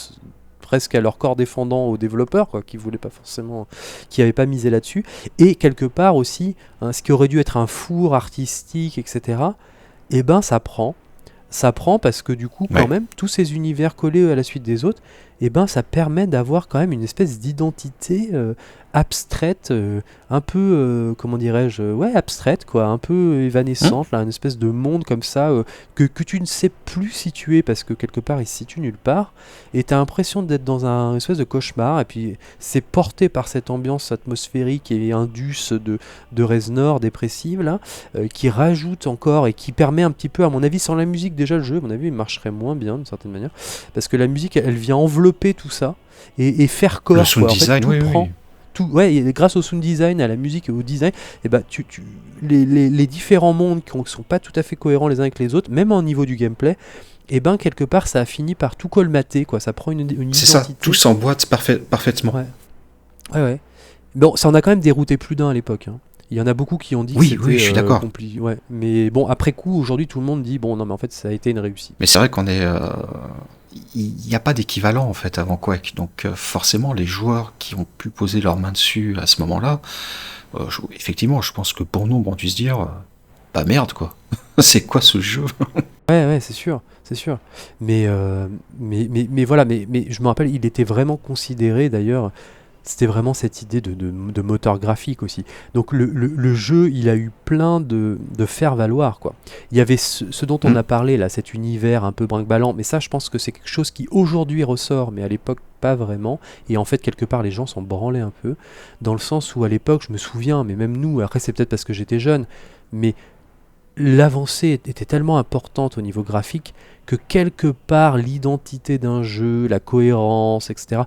presque à leur corps défendant aux développeurs, quoi, qui voulaient pas forcément, qui n'avaient pas misé là-dessus, et quelque part aussi, hein, ce qui aurait dû être un four artistique, etc. Eh ben ça prend parce que du coup, quand Ouais. même, tous ces univers collés à la suite des autres, eh ben ça permet d'avoir quand même une espèce d'identité abstraite, un peu, comment dirais-je, ouais, abstraite, quoi, un peu Hmm. évanescente, là, une espèce de monde comme ça que tu ne sais plus situer parce que quelque part il se situe nulle part, et tu as l'impression d'être dans un espèce de cauchemar, et puis c'est porté par cette ambiance atmosphérique et indus de Reznor dépressive, là, qui rajoute encore et qui permet un petit peu, à mon avis, sans la musique, déjà le jeu, à mon avis, il marcherait moins bien d'une certaine manière, parce que la musique, elle vient envelopper tout ça et faire Le corps, sound quoi. En fait, design, tout oui, oui, prend. oui. Tout, ouais, et grâce au sound design, à la musique et au design, et bah, les différents mondes qui sont pas tout à fait cohérents les uns avec les autres, même au niveau du gameplay, et ben quelque part ça a fini par tout colmater, quoi. Ça prend une C'est ça, tout identité. s'emboîte parfaitement. Ouais, ouais, ouais. Bon, ça en a quand même dérouté plus d'un à l'époque, hein. Il y en a beaucoup qui ont dit que Oui, oui, c'était je suis d'accord. compliqué. Ouais. Mais bon, après coup, aujourd'hui, tout le monde dit bon, non, mais en fait, ça a été une réussite. Mais c'est vrai qu'on est... Il n'y a pas d'équivalent en fait avant Quake, donc forcément les joueurs qui ont pu poser leurs mains dessus à ce moment-là, effectivement je pense que bon nombre ont dû se dire, bah merde quoi, c'est quoi ce jeu? Ouais, ouais, c'est sûr, c'est sûr. Mais, mais voilà, mais je me rappelle, il était vraiment considéré d'ailleurs. C'était vraiment cette idée de moteur graphique aussi. Donc le jeu, il a eu plein de faire-valoir, quoi. Il y avait ce dont on Hmm. a parlé, là, cet univers un peu brinque-ballant, mais ça, je pense que c'est quelque chose qui aujourd'hui ressort, mais à l'époque, pas vraiment. Et en fait, quelque part, les gens s'en branlaient un peu, dans le sens où à l'époque, je me souviens, mais même nous, après, c'est peut-être parce que j'étais jeune, mais l'avancée était tellement importante au niveau graphique que quelque part, l'identité d'un jeu, la cohérence, etc.,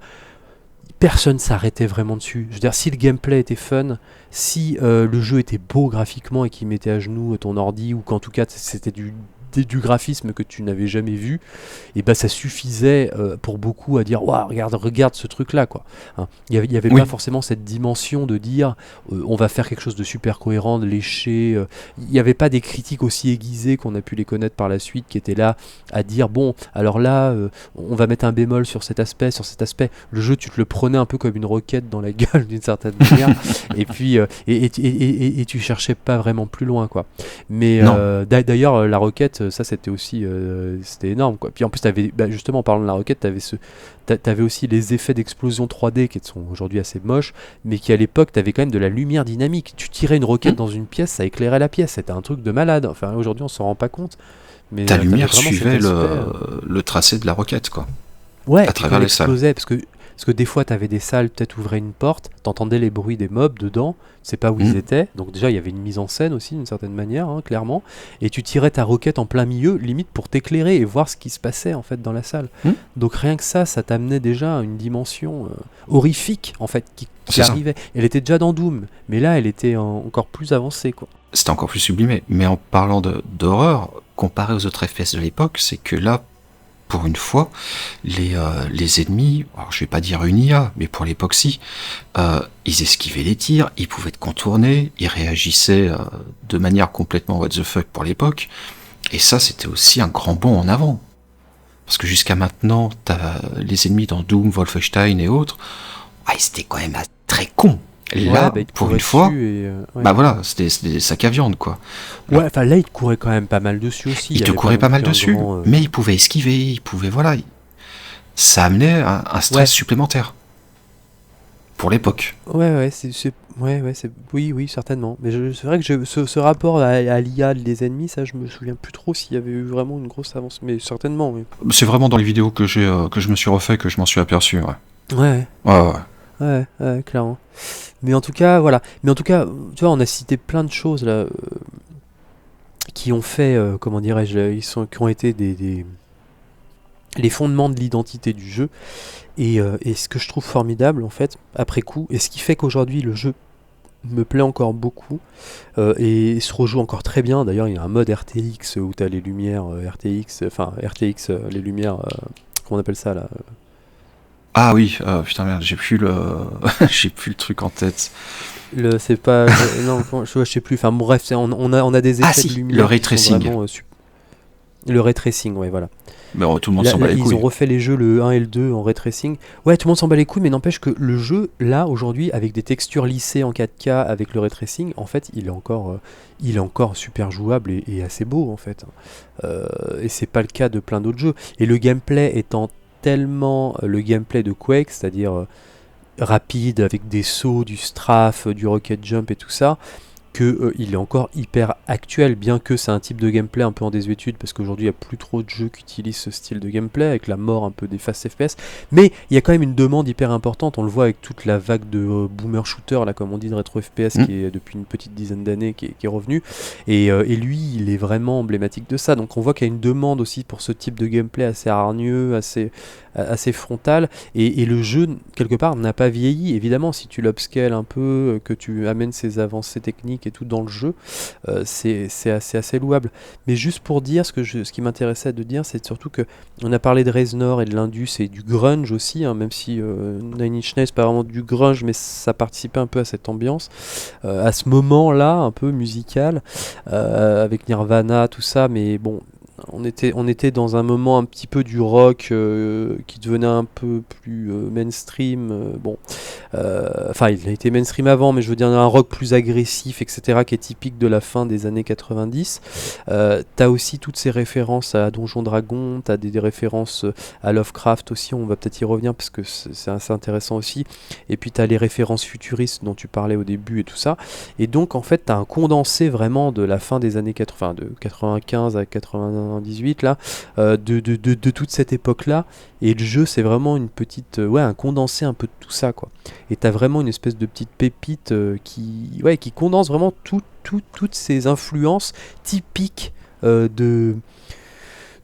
personne s'arrêtait vraiment dessus. Je veux dire, si le gameplay était fun, si le jeu était beau graphiquement et qu'il mettait à genoux ton ordi, ou qu'en tout cas c'était du graphisme que tu n'avais jamais vu, et ben ça suffisait pour beaucoup à dire waouh, regarde ce truc là, quoi, hein. Il y avait pas Oui, forcément cette dimension de dire on va faire quelque chose de super cohérent, de léché. Il n'y avait pas des critiques aussi aiguisées qu'on a pu les connaître par la suite, qui étaient là à dire bon, alors là on va mettre un bémol sur cet aspect, sur cet aspect. Le jeu, tu te le prenais un peu comme une roquette dans la gueule d'une certaine manière, et puis et tu cherchais pas vraiment plus loin, quoi. Mais non, d'ailleurs, la roquette, ça c'était aussi c'était énorme, quoi. Puis en plus, justement, en parlant de la roquette, t'avais aussi les effets d'explosion 3D qui sont aujourd'hui assez moches, mais qui à l'époque, t'avais quand même de la lumière dynamique. Tu tirais une roquette Hmm. dans une pièce, ça éclairait la pièce. C'était un truc de malade. Enfin, aujourd'hui, on s'en rend pas compte, mais ta t'avais lumière vraiment cet suivait aspect. le tracé de la roquette quoi, Ouais, à et puis quand travers elle les salles. explosait, parce que des fois, t'avais des salles, peut-être ouvraient une porte, t'entendais les bruits des mobs dedans, tu sais pas où ils Hmm. étaient, donc déjà il y avait une mise en scène aussi d'une certaine manière, hein, clairement, et tu tirais ta roquette en plein milieu, limite pour t'éclairer et voir ce qui se passait en fait dans la salle. Hmm. Donc rien que ça t'amenait déjà à une dimension horrifique en fait qui C'est ça, arrivait. Elle était déjà dans Doom, mais là elle était encore plus avancée, quoi. c'était encore plus sublimé. Mais en parlant d'horreur, comparé aux autres FPS de l'époque, c'est que là, pour une fois, les ennemis, alors je vais pas dire une IA, mais pour l'époque si, ils esquivaient les tirs, ils pouvaient te contourner, ils réagissaient de manière complètement what the fuck pour l'époque, et ça c'était aussi un grand bond en avant. Parce que jusqu'à maintenant, t'as les ennemis dans Doom, Wolfenstein et autres, ah, ils étaient quand même très cons. Ouais, Là, bah il te pour courait une fois, dessus et ouais. bah voilà, c'était des sacs à viande quoi. Ouais, Alors, enfin là il te courait quand même pas mal dessus aussi, il ils y te avait pas couraient non pas mal plus un dessus, grand mais ils pouvaient esquiver, ils pouvaient, voilà, ça amenait un stress ouais. supplémentaire pour l'époque. Ouais, ouais, ouais, oui, oui, certainement. Mais c'est vrai que ce rapport à l'IA des ennemis, ça, je me souviens plus trop s'il y avait eu vraiment une grosse avance, mais certainement, oui. C'est vraiment dans les vidéos que que je me suis refait que je m'en suis aperçu. Ouais, Ouais, ouais, ouais. ouais, ouais, clairement. Mais en tout cas, voilà. Mais en tout cas, tu vois, on a cité plein de choses là qui ont fait, comment dirais-je, qui ont été les fondements de l'identité du jeu. Et ce que je trouve formidable, en fait, après coup, et ce qui fait qu'aujourd'hui le jeu me plaît encore beaucoup, et se rejoue encore très bien. D'ailleurs, il y a un mode RTX où tu as les lumières RTX, les lumières, comment on appelle ça là? Ah oui, putain merde, j'ai plus le j'ai plus le truc en tête. C'est pas. Non, je sais plus. Enfin, bon, bref, on a des Ah effets de si, le lumière ray qui sont tracing. vraiment. Le ray tracing, ouais, voilà. Mais tout le monde Là, s'en bat les ils ont couilles. refait les jeux, le 1 et le 2, en ray tracing. Ouais, tout le monde s'en bat les couilles, mais n'empêche que le jeu, là, aujourd'hui, avec des textures lissées en 4K, avec le ray tracing, en fait, il est encore super jouable et assez beau, en fait. Et c'est pas le cas de plein d'autres jeux. Et le gameplay étant tellement le gameplay de Quake, c'est-à-dire rapide, avec des sauts, du strafe, du rocket jump et tout ça, que il est encore hyper actuel, bien que c'est un type de gameplay un peu en désuétude, parce qu'aujourd'hui il n'y a plus trop de jeux qui utilisent ce style de gameplay, avec la mort un peu des fast FPS, mais il y a quand même une demande hyper importante, on le voit avec toute la vague de boomer shooter, là, comme on dit, de rétro FPS, Mm. qui est depuis une petite dizaine d'années, qui est revenu, et lui, il est vraiment emblématique de ça, donc on voit qu'il y a une demande aussi pour ce type de gameplay assez hargneux, assez frontal, et le jeu, quelque part, n'a pas vieilli. Évidemment, si tu l'upscales un peu, que tu amènes ces avancées techniques et tout dans le jeu, c'est assez louable. Mais juste pour dire, ce qui m'intéressait de dire, c'est surtout que on a parlé de Reznor et de l'Indus et du grunge aussi, hein, même si Nine Inch Nails, c'est pas vraiment du grunge, mais ça participait un peu à cette ambiance, à ce moment-là, un peu musical, avec Nirvana, tout ça, mais bon, on était dans un moment un petit peu du rock qui devenait un peu plus mainstream. Bon, enfin, il a été mainstream avant, mais je veux dire un rock plus agressif, etc., qui est typique de la fin des années 90. T'as aussi toutes ces références à Donjon Dragon, t'as des références à Lovecraft aussi, on va peut-être y revenir parce que c'est assez intéressant aussi. Et puis t'as les références futuristes dont tu parlais au début et tout ça. Et donc en fait t'as un condensé vraiment de la fin des années 80, de 95 à 98 là, de toute cette époque-là. Et le jeu c'est vraiment une petite, ouais, un condensé un peu de tout ça, quoi. Et t'as vraiment une espèce de petite pépite qui condense vraiment toutes ces influences typiques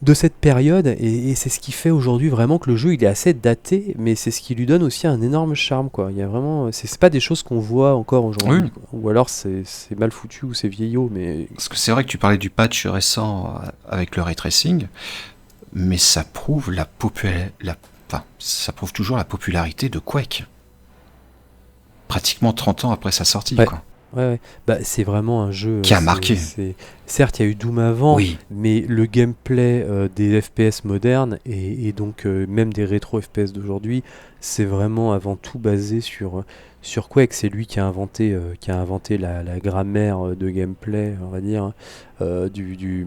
de cette période, et c'est ce qui fait aujourd'hui vraiment que le jeu il est assez daté, mais c'est ce qui lui donne aussi un énorme charme, quoi. Il y a vraiment, c'est pas des choses qu'on voit encore Oui, aujourd'hui, quoi. Ou alors c'est mal foutu ou c'est vieillot, mais parce que c'est vrai que tu parlais du patch récent avec le ray tracing, mais ça prouve enfin, ça prouve toujours la popularité de Quake. Pratiquement 30 ans après sa sortie, ouais. quoi. Ouais. Bah, c'est vraiment un jeu. Qui a marqué. Certes, il y a eu Doom avant, Oui. mais le gameplay des FPS modernes et donc même des rétro FPS d'aujourd'hui, c'est vraiment avant tout basé sur Quake. C'est lui qui a inventé la grammaire de gameplay, on va dire, du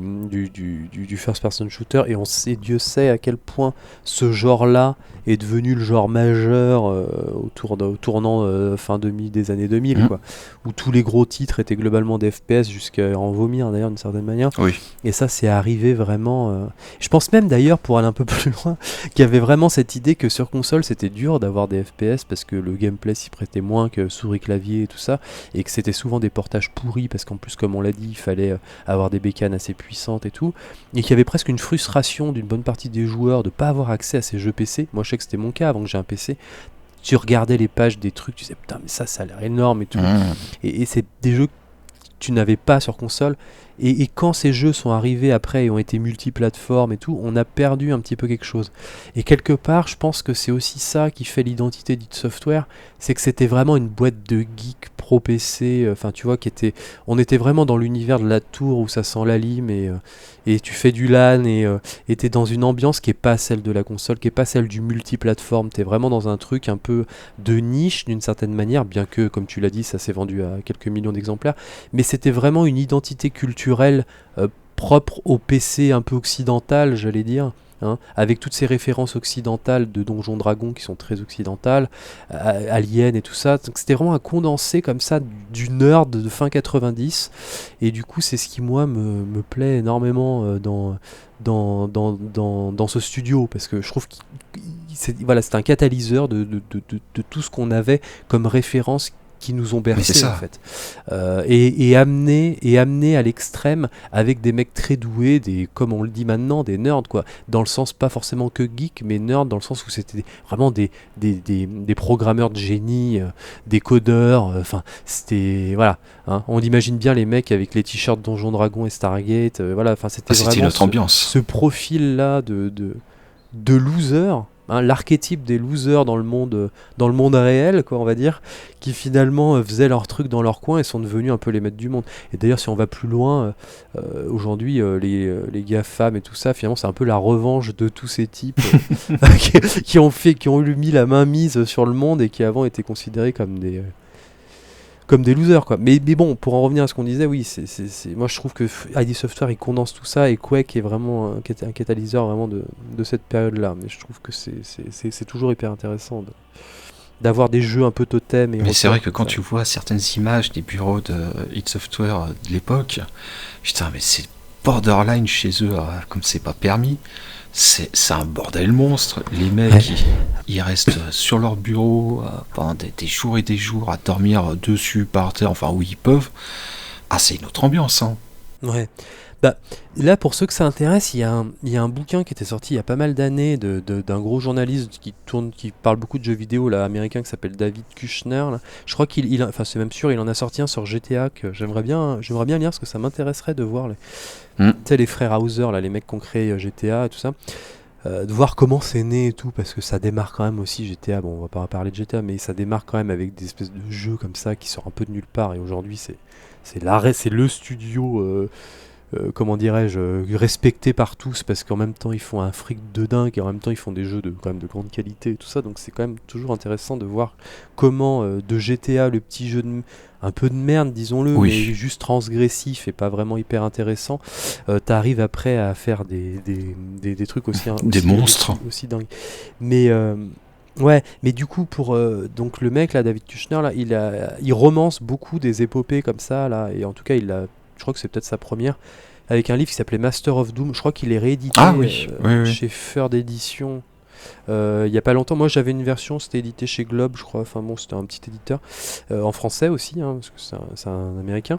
first-person shooter. Et Dieu sait à quel point ce genre-là est devenu le genre majeur au tournant fin 2000, des années 2000, quoi, où tous les gros titres étaient globalement des FPS jusqu'à en vomir d'ailleurs d'une certaine manière. Oui. Et ça, c'est arrivé vraiment. Je pense même d'ailleurs, pour aller un peu plus loin, qu'il y avait vraiment cette idée que sur console c'était dur d'avoir des FPS parce que le gameplay s'y prêtait moins que souris clavier et tout ça, et que c'était souvent des portages pourris parce qu'en plus, comme on l'a dit, il fallait avoir des bécanes assez puissantes et tout, et qu'il y avait presque une frustration d'une bonne partie des joueurs de pas avoir accès à ces jeux PC. Moi, je sais que c'était mon cas avant que j'ai un PC. Tu regardais les pages des trucs, tu disais putain, mais ça a l'air énorme et tout. Et c'est des jeux que tu n'avais pas sur console. Et quand ces jeux sont arrivés après et ont été multiplateformes et tout, on a perdu un petit peu quelque chose. Et quelque part, je pense que c'est aussi ça qui fait l'identité d'id Software, c'est que c'était vraiment une boîte de geeks pro PC, enfin tu vois, on était vraiment dans l'univers de la tour où ça sent la lime, et tu fais du LAN, et t'es dans une ambiance qui est pas celle de la console, qui est pas celle du multiplateforme, t'es vraiment dans un truc un peu de niche d'une certaine manière, bien que, comme tu l'as dit, ça s'est vendu à quelques millions d'exemplaires, mais c'était vraiment une identité culturelle propre au PC un peu occidental, j'allais dire, hein, avec toutes ces références occidentales de Donjon Dragon qui sont très occidentales, Alien et tout ça. Donc c'était vraiment un condensé comme ça du nerd de fin 90, et du coup c'est ce qui moi me plaît énormément dans ce studio, parce que je trouve que c'est un catalyseur de tout ce qu'on avait comme référence qui nous ont Mais c'est bercés en ça. fait. Et amenés à l'extrême avec des mecs très doués, comme on le dit maintenant, des nerds quoi, dans le sens pas forcément que geek, mais nerd dans le sens où c'était vraiment des programmeurs de génie, des codeurs, enfin c'était voilà, hein. On imagine bien les mecs avec les t-shirts Donjon Dragon et Stargate, voilà, enfin Ah, c'était c'était vraiment notre ambiance. ce profil là de loser, hein, l'archétype des losers dans le monde réel, quoi, on va dire, qui finalement faisaient leur truc dans leur coin et sont devenus un peu les maîtres du monde. Et d'ailleurs, si on va plus loin, aujourd'hui, les GAFAM et tout ça, finalement, c'est un peu la revanche de tous ces types qui ont eu mis la main mise sur le monde et qui avant étaient considérés comme des losers quoi. Mais bon, pour en revenir à ce qu'on disait, oui, moi je trouve que ID Software il condense tout ça et Quake est vraiment un catalyseur vraiment de cette période-là. Mais je trouve que c'est toujours hyper intéressant d'avoir des jeux un peu totem et Mais c'est vrai repères que comme quand ça. tu vois certaines images des bureaux de id Software de l'époque, putain, mais c'est borderline chez eux, comme c'est pas permis. C'est un bordel monstre. Les Ouais. mecs, ils restent sur leur bureau pendant des jours et des jours à dormir dessus, par terre, enfin où ils peuvent. Ah, c'est une autre ambiance, hein. Ouais. Bah, là, pour ceux que ça intéresse, il y a un bouquin qui était sorti il y a pas mal d'années d'un gros journaliste qui parle beaucoup de jeux vidéo là, américain qui s'appelle David Kushner. Là. Je crois enfin c'est même sûr, il en a sorti un sur GTA que j'aimerais bien lire parce que ça m'intéresserait de voir Hmm. tu sais, les frères Hauser, là, les mecs qui ont créé GTA et tout ça. De voir comment c'est né et tout, parce que ça démarre quand même aussi GTA. Bon, on va pas parler de GTA, mais ça démarre quand même avec des espèces de jeux comme ça qui sortent un peu de nulle part. Et aujourd'hui, c'est le studio, comment dirais-je, respecté par tous, parce qu'en même temps, ils font un fric de dingue et en même temps, ils font des jeux quand même de grande qualité et tout ça. Donc, c'est quand même toujours intéressant de voir comment de GTA, le petit jeu un peu de merde, disons-le, mais Oui, juste transgressif et pas vraiment hyper intéressant, t'arrives après à faire des trucs aussi, hein, des monstres. aussi dingues. Mais ouais, mais du coup pour donc le mec là, David Kushner là, il romance beaucoup des épopées comme ça là, et en tout cas je crois que c'est peut-être sa première, avec un livre qui s'appelait Master of Doom. Je crois qu'il est Ah réédité oui, oui, oui. chez Ferd d'édition. Il y a pas longtemps, moi j'avais une version, c'était édité chez Globe, je crois. Enfin bon, c'était un petit éditeur en français aussi, hein, parce que c'est un américain.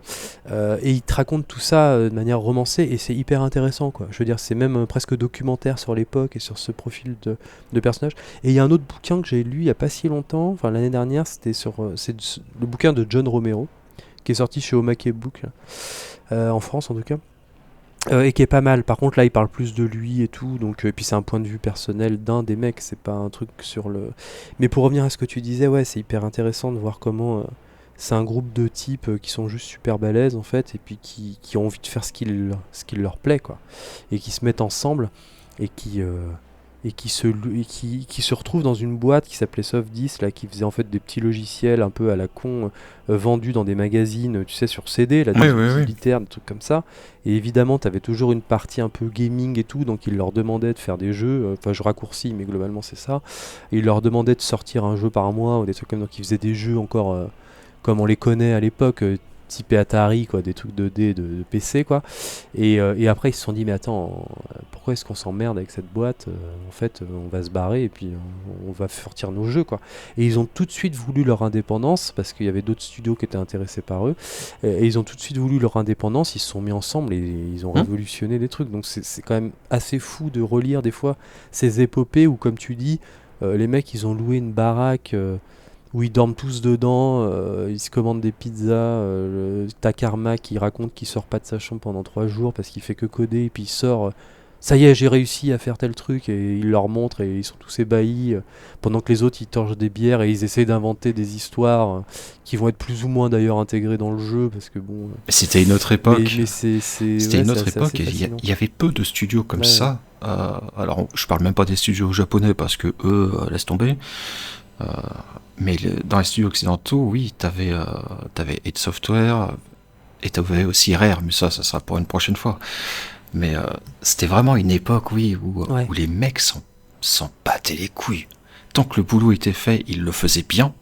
Et il te raconte tout ça de manière romancée et c'est hyper intéressant, quoi. Je veux dire, c'est même presque documentaire sur l'époque et sur ce profil de personnage. Et il y a un autre bouquin que j'ai lu il y a pas si longtemps, enfin l'année dernière, le bouquin de John Romero qui est sorti chez Omake Book là, en France en tout cas. Et qui est pas mal. Par contre, là, il parle plus de lui et tout. Donc, et puis, c'est un point de vue personnel d'un des mecs. C'est pas un truc sur le. Mais pour revenir à ce que tu disais, ouais, c'est hyper intéressant de voir comment c'est un groupe de types qui sont juste super balèzes en fait, et puis qui ont envie de faire ce qui leur plaît, quoi. Et qui se mettent ensemble et qui se retrouvent dans une boîte qui s'appelait Soft10 là, qui faisait en fait des petits logiciels un peu à la con, vendus dans des magazines, tu sais, sur CD, là, Oui, des oui, oui. utilitaires, des trucs comme ça. Et évidemment, tu avais toujours une partie un peu gaming et tout, donc ils leur demandaient de faire des jeux. Enfin, je raccourcis, mais globalement c'est ça. Et ils leur demandaient de sortir un jeu par mois ou des trucs comme ça. Donc ils faisaient des jeux encore comme on les connaît à l'époque, typé Atari, quoi, des trucs 2D de PC, quoi. Et après, ils se sont dit, mais attends, pourquoi est-ce qu'on s'emmerde avec cette boîte? En fait, on va se barrer et puis on va sortir nos jeux, quoi. Et ils ont tout de suite voulu leur indépendance parce qu'il y avait d'autres studios qui étaient intéressés par eux. Et ils ont tout de suite voulu leur indépendance. Ils se sont mis ensemble et ils ont Hmm. révolutionné des trucs. Donc c'est quand même assez fou de relire des fois ces épopées où, comme tu dis, les mecs, ils ont loué une baraque. Où ils dorment tous dedans, ils se commandent des pizzas, t'as Karma qui raconte qu'il sort pas de sa chambre pendant 3 jours parce qu'il fait que coder, et puis il sort, ça y est, j'ai réussi à faire tel truc, et il leur montre, et ils sont tous ébahis, pendant que les autres ils torchent des bières, et ils essayent d'inventer des histoires qui vont être plus ou moins d'ailleurs intégrées dans le jeu, parce que bon... C'était une autre mais époque. mais C'était ouais, une c'est autre assez époque et fascinant. il y avait peu de studios comme Ouais, ouais. ça. Alors, je parle même pas des studios japonais parce que eux, laisse tomber. Euh, mais dans les studios occidentaux, oui, t'avais id Software et t'avais aussi Rare, mais ça sera pour une prochaine fois. Mais c'était vraiment une époque, oui, Ouais. où les mecs s'en battaient les couilles. Tant que le boulot était fait, ils le faisaient bien,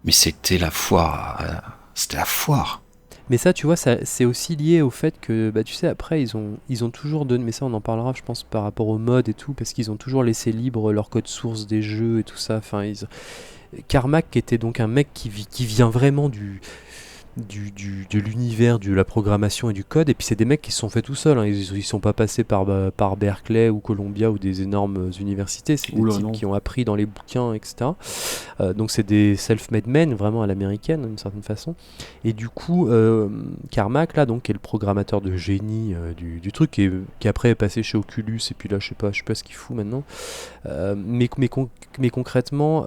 mais c'était la foire. C'était la foire. Mais ça, tu vois, c'est aussi lié au fait que, bah, tu sais, après, ils ont toujours donné, mais ça, on en parlera, je pense, par rapport au mode et tout, parce qu'ils ont toujours laissé libre leur code source des jeux et tout ça. Enfin, Carmack qui était donc un mec qui vient vraiment de l'univers de la programmation et du code, et puis c'est des mecs qui se sont faits tout seuls, hein. Ils sont pas passés par Berkeley ou Columbia ou des énormes universités, c'est des types qui ont appris dans les bouquins, etc. Donc c'est des self-made men vraiment à l'américaine d'une certaine façon, et du coup Carmack là donc qui est le programmateur de génie du truc, qui après est passé chez Oculus, et puis là je sais pas ce qu'il fout maintenant, mais concrètement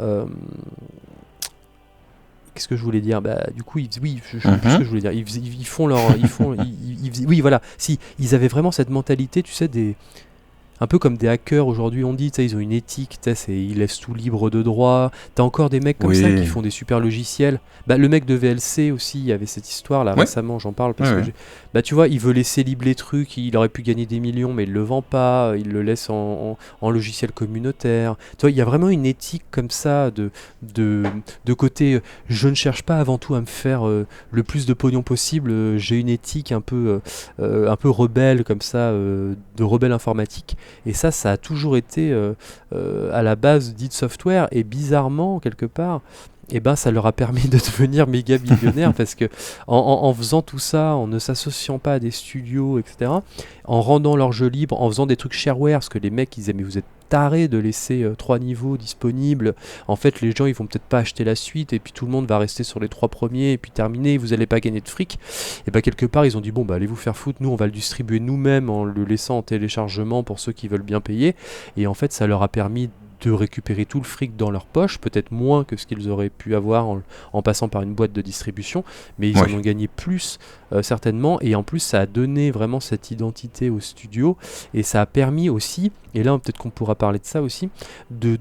qu'est-ce que je voulais dire? Bah, du coup, oui, je sais plus ce que je voulais dire. Ils font leur, oui, voilà. Si, ils avaient vraiment cette mentalité, tu sais, un peu comme des hackers aujourd'hui on dit, ils ont une éthique, ils laissent tout libre de droit. T'as encore des mecs comme ça qui font des super logiciels. Bah, le mec de VLC aussi, il y avait cette histoire là récemment, j'en parle parce que bah tu vois, il veut laisser libre les trucs, il aurait pu gagner des millions mais il le vend pas, il le laisse en logiciel communautaire. Tu vois, il y a vraiment une éthique comme ça de côté, je ne cherche pas avant tout à me faire le plus de pognon possible, j'ai une éthique un peu rebelle comme ça, de rebelle informatique. Et ça a toujours été à la base d'id Software, et bizarrement, quelque part, ça leur a permis de devenir méga millionnaires parce que en faisant tout ça, en ne s'associant pas à des studios, etc., en rendant leur jeu libre, en faisant des trucs shareware, parce que les mecs ils disaient mais vous êtes tarés de laisser 3 niveaux disponibles, en fait les gens ils vont peut-être pas acheter la suite et puis tout le monde va rester sur les 3 premiers et puis terminer, vous allez pas gagner de fric. Et quelque part ils ont dit bon allez vous faire foutre, nous on va le distribuer nous-mêmes en le laissant en téléchargement pour ceux qui veulent bien payer, et en fait ça leur a permis de récupérer tout le fric dans leur poche, peut-être moins que ce qu'ils auraient pu avoir en passant par une boîte de distribution, mais ils en ont gagné plus certainement, et en plus ça a donné vraiment cette identité au studio, et ça a permis aussi, et là peut-être qu'on pourra parler de ça aussi, de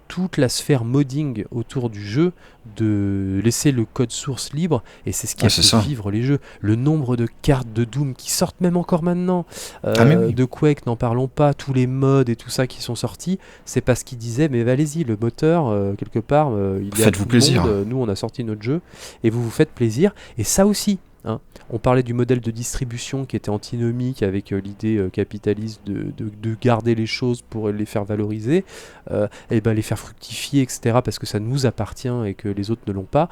toute la sphère modding autour du jeu, de laisser le code source libre, et c'est ce qui a fait vivre les jeux. Le nombre de cartes de Doom qui sortent même encore maintenant, de Quake n'en parlons pas, tous les mods et tout ça qui sont sortis, c'est parce qu'ils disaient mais allez-y, le moteur quelque part il est faites-vous plaisir, nous on a sorti notre jeu et vous faites plaisir. Et ça aussi, hein, on parlait du modèle de distribution qui était antinomique avec l'idée capitaliste de garder les choses pour les faire valoriser, les faire fructifier, etc., parce que ça nous appartient et que les autres ne l'ont pas.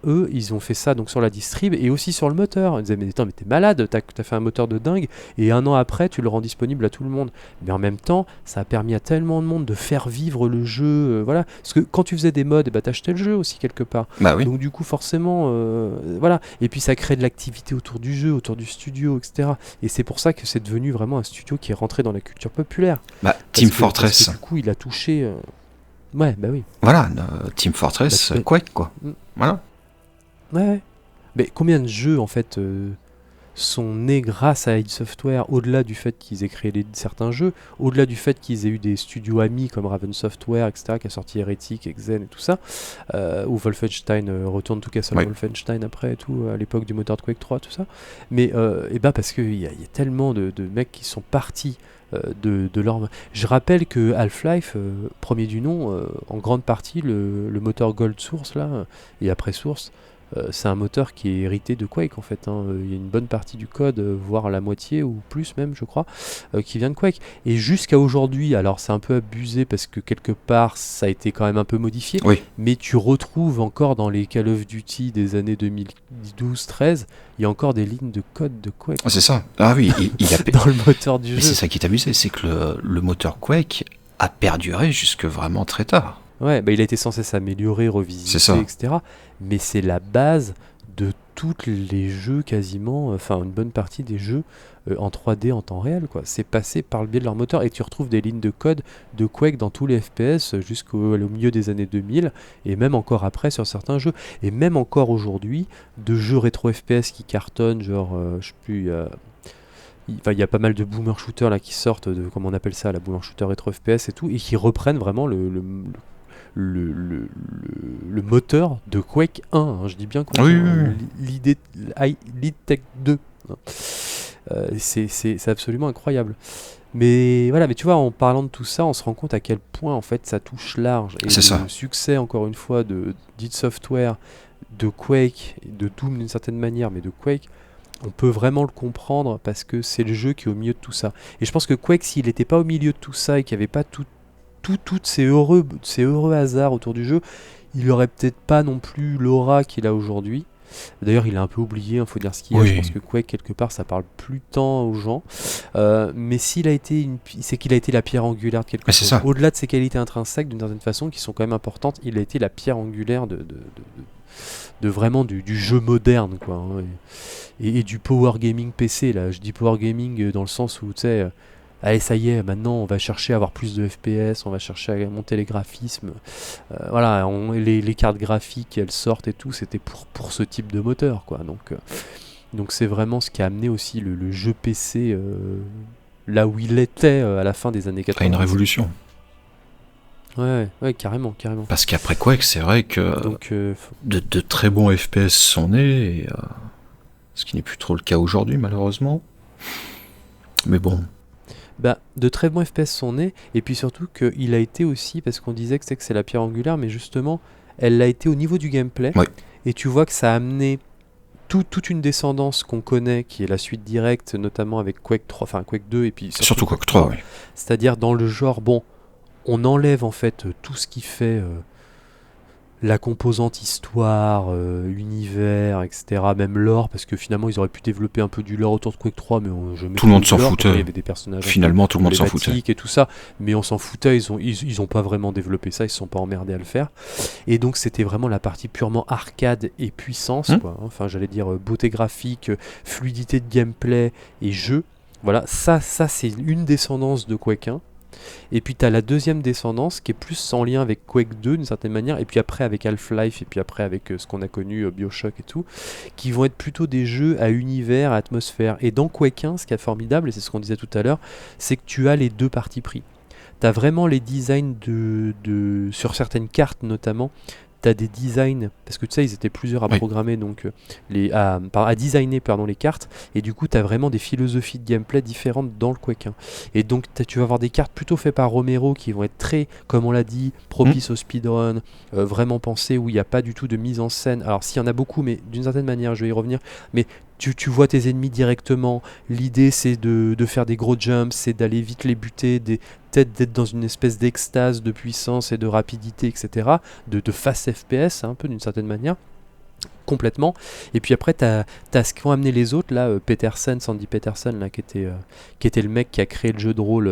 Eux, ils ont fait ça donc sur la distrib et aussi sur le moteur. Ils disaient mais attends, mais t'es malade, t'as fait un moteur de dingue et 1 an après tu le rends disponible à tout le monde. Mais en même temps, ça a permis à tellement de monde de faire vivre le jeu, voilà. Parce que quand tu faisais des mods, t'achetais le jeu aussi quelque part. Donc du coup forcément, voilà. Et puis ça crée de l'activité autour du jeu, autour du studio, etc. Et c'est pour ça que c'est devenu vraiment un studio qui est rentré dans la culture populaire. Team Fortress. Parce que, du coup, il a touché. Ouais, oui. Voilà, Team Fortress, Quake, quoi. Voilà. Ouais. Mais combien de jeux, en fait, sont nés grâce à id Software, au-delà du fait qu'ils aient créé certains jeux, au-delà du fait qu'ils aient eu des studios amis comme Raven Software, etc., qui a sorti Heretic, Exen et tout ça, ou Wolfenstein retourne tout cas sur Wolfenstein après et tout, à l'époque du moteur de Quake 3, tout ça. Mais parce qu'il y a tellement de mecs qui sont partis de leur... Je rappelle que Half-Life, premier du nom, en grande partie, le moteur Gold Source, là, et après Source, c'est un moteur qui est hérité de Quake en fait, hein. Il y a une bonne partie du code, voire la moitié ou plus même je crois, qui vient de Quake. Et jusqu'à aujourd'hui, alors c'est un peu abusé parce que quelque part ça a été quand même un peu modifié, mais tu retrouves encore dans les Call of Duty des années 2012-13, il y a encore des lignes de code de Quake. C'est ça. Ah oui, il a dans le moteur du jeu. C'est ça qui est abusé, c'est que le moteur Quake a perduré jusque vraiment très tard. Ouais, il a été censé s'améliorer, revisiter, etc. Mais c'est la base de tous les jeux quasiment, enfin une bonne partie des jeux en 3D en temps réel, quoi. C'est passé par le biais de leur moteur, et tu retrouves des lignes de code de Quake dans tous les FPS jusqu'au milieu des années 2000, et même encore après sur certains jeux. Et même encore aujourd'hui, de jeux rétro FPS qui cartonnent, genre, je sais plus... il y a pas mal de boomer shooters là qui sortent de, comment on appelle ça, la boomer shooter rétro FPS et tout, et qui reprennent vraiment le moteur de Quake 1, hein, je dis bien l'idée Lead Tech 2, hein. C'est absolument incroyable. Mais voilà, mais tu vois, en parlant de tout ça, on se rend compte à quel point en fait ça touche large, et le succès encore une fois d'id Software, de Quake, de Doom d'une certaine manière, mais de Quake, on peut vraiment le comprendre parce que c'est le jeu qui est au milieu de tout ça. Et je pense que Quake, s'il n'était pas au milieu de tout ça et qu'il n'y avait pas tous ces heureux hasards autour du jeu, il aurait peut-être pas non plus l'aura qu'il a aujourd'hui. D'ailleurs, il a un peu oublié, il faut dire ce qu'il y a. Je pense Oui, que Quake, quelque part, ça parle plus tant aux gens. Mais s'il a été c'est qu'il a été la pierre angulaire de quelque mais c'est chose. ça. Au-delà de ses qualités intrinsèques, d'une certaine façon, qui sont quand même importantes, il a été la pierre angulaire de vraiment du jeu moderne, quoi, hein, et du power gaming PC. Là, je dis power gaming dans le sens où, tu sais, allez, ça y est, maintenant on va chercher à avoir plus de FPS, on va chercher à monter les graphismes. Voilà, les cartes graphiques, elles sortent et tout, c'était pour ce type de moteur, quoi. Donc c'est vraiment ce qui a amené aussi le jeu PC là où il était à la fin des années À une 90. révolution. Ouais, carrément, carrément. Parce qu'après Quake, c'est vrai que Donc, de très bons FPS sont nés, et, ce qui n'est plus trop le cas aujourd'hui, malheureusement. Mais bon, bah, de très bons FPS sont nés, et puis surtout qu'il a été aussi, parce qu'on disait que c'est la pierre angulaire, mais justement, elle l'a été au niveau du gameplay, ouais. et tu vois que ça a amené toute une descendance qu'on connaît, qui est la suite directe, notamment avec Quake 3, enfin Quake 2, et puis Surtout Quake 3, oui. c'est-à-dire dans le genre, bon, on enlève en fait tout ce qui fait la composante histoire, univers, etc., même lore, parce que finalement ils auraient pu développer un peu du lore autour de Quake 3, mais je mets Tout le monde du s'en lore, parce qu'il y foutait. avait des personnages un peu Finalement, tout le monde s'en foutait. emblématiques et tout ça, mais on s'en foutait, ils ont pas vraiment développé ça, ils se sont pas emmerdés à le faire. Et donc c'était vraiment la partie purement arcade et puissance, quoi, hein. Enfin j'allais dire beauté graphique, fluidité de gameplay et jeu. Voilà, ça c'est une descendance de Quake 1. Et puis tu as la deuxième descendance qui est plus en lien avec Quake 2 d'une certaine manière, et puis après avec Half-Life, et puis après avec ce qu'on a connu, BioShock et tout, qui vont être plutôt des jeux à univers, à atmosphère. Et dans Quake 1, ce qui est formidable, et c'est ce qu'on disait tout à l'heure, c'est que tu as les deux parties pris. Tu as vraiment les designs sur certaines cartes notamment. T'as des designs, parce que tu sais, ils étaient plusieurs à Oui. programmer, donc à designer pardon, les cartes, et du coup, tu as vraiment des philosophies de gameplay différentes dans le Quake 1. Et donc, tu vas avoir des cartes plutôt faites par Romero qui vont être très, comme on l'a dit, propices au speedrun, vraiment pensées, où il n'y a pas du tout de mise en scène. Alors, s'il y en a beaucoup, mais d'une certaine manière, je vais y revenir, mais tu vois tes ennemis directement. L'idée, c'est de faire des gros jumps, c'est d'aller vite les buter, peut-être d'être dans une espèce d'extase de puissance et de rapidité, etc. De fast FPS, un peu d'une certaine manière. Complètement. Et puis après, t'as ce qu'ont amené les autres, là, Sandy Peterson, là, qui était le mec qui a créé le jeu de rôle.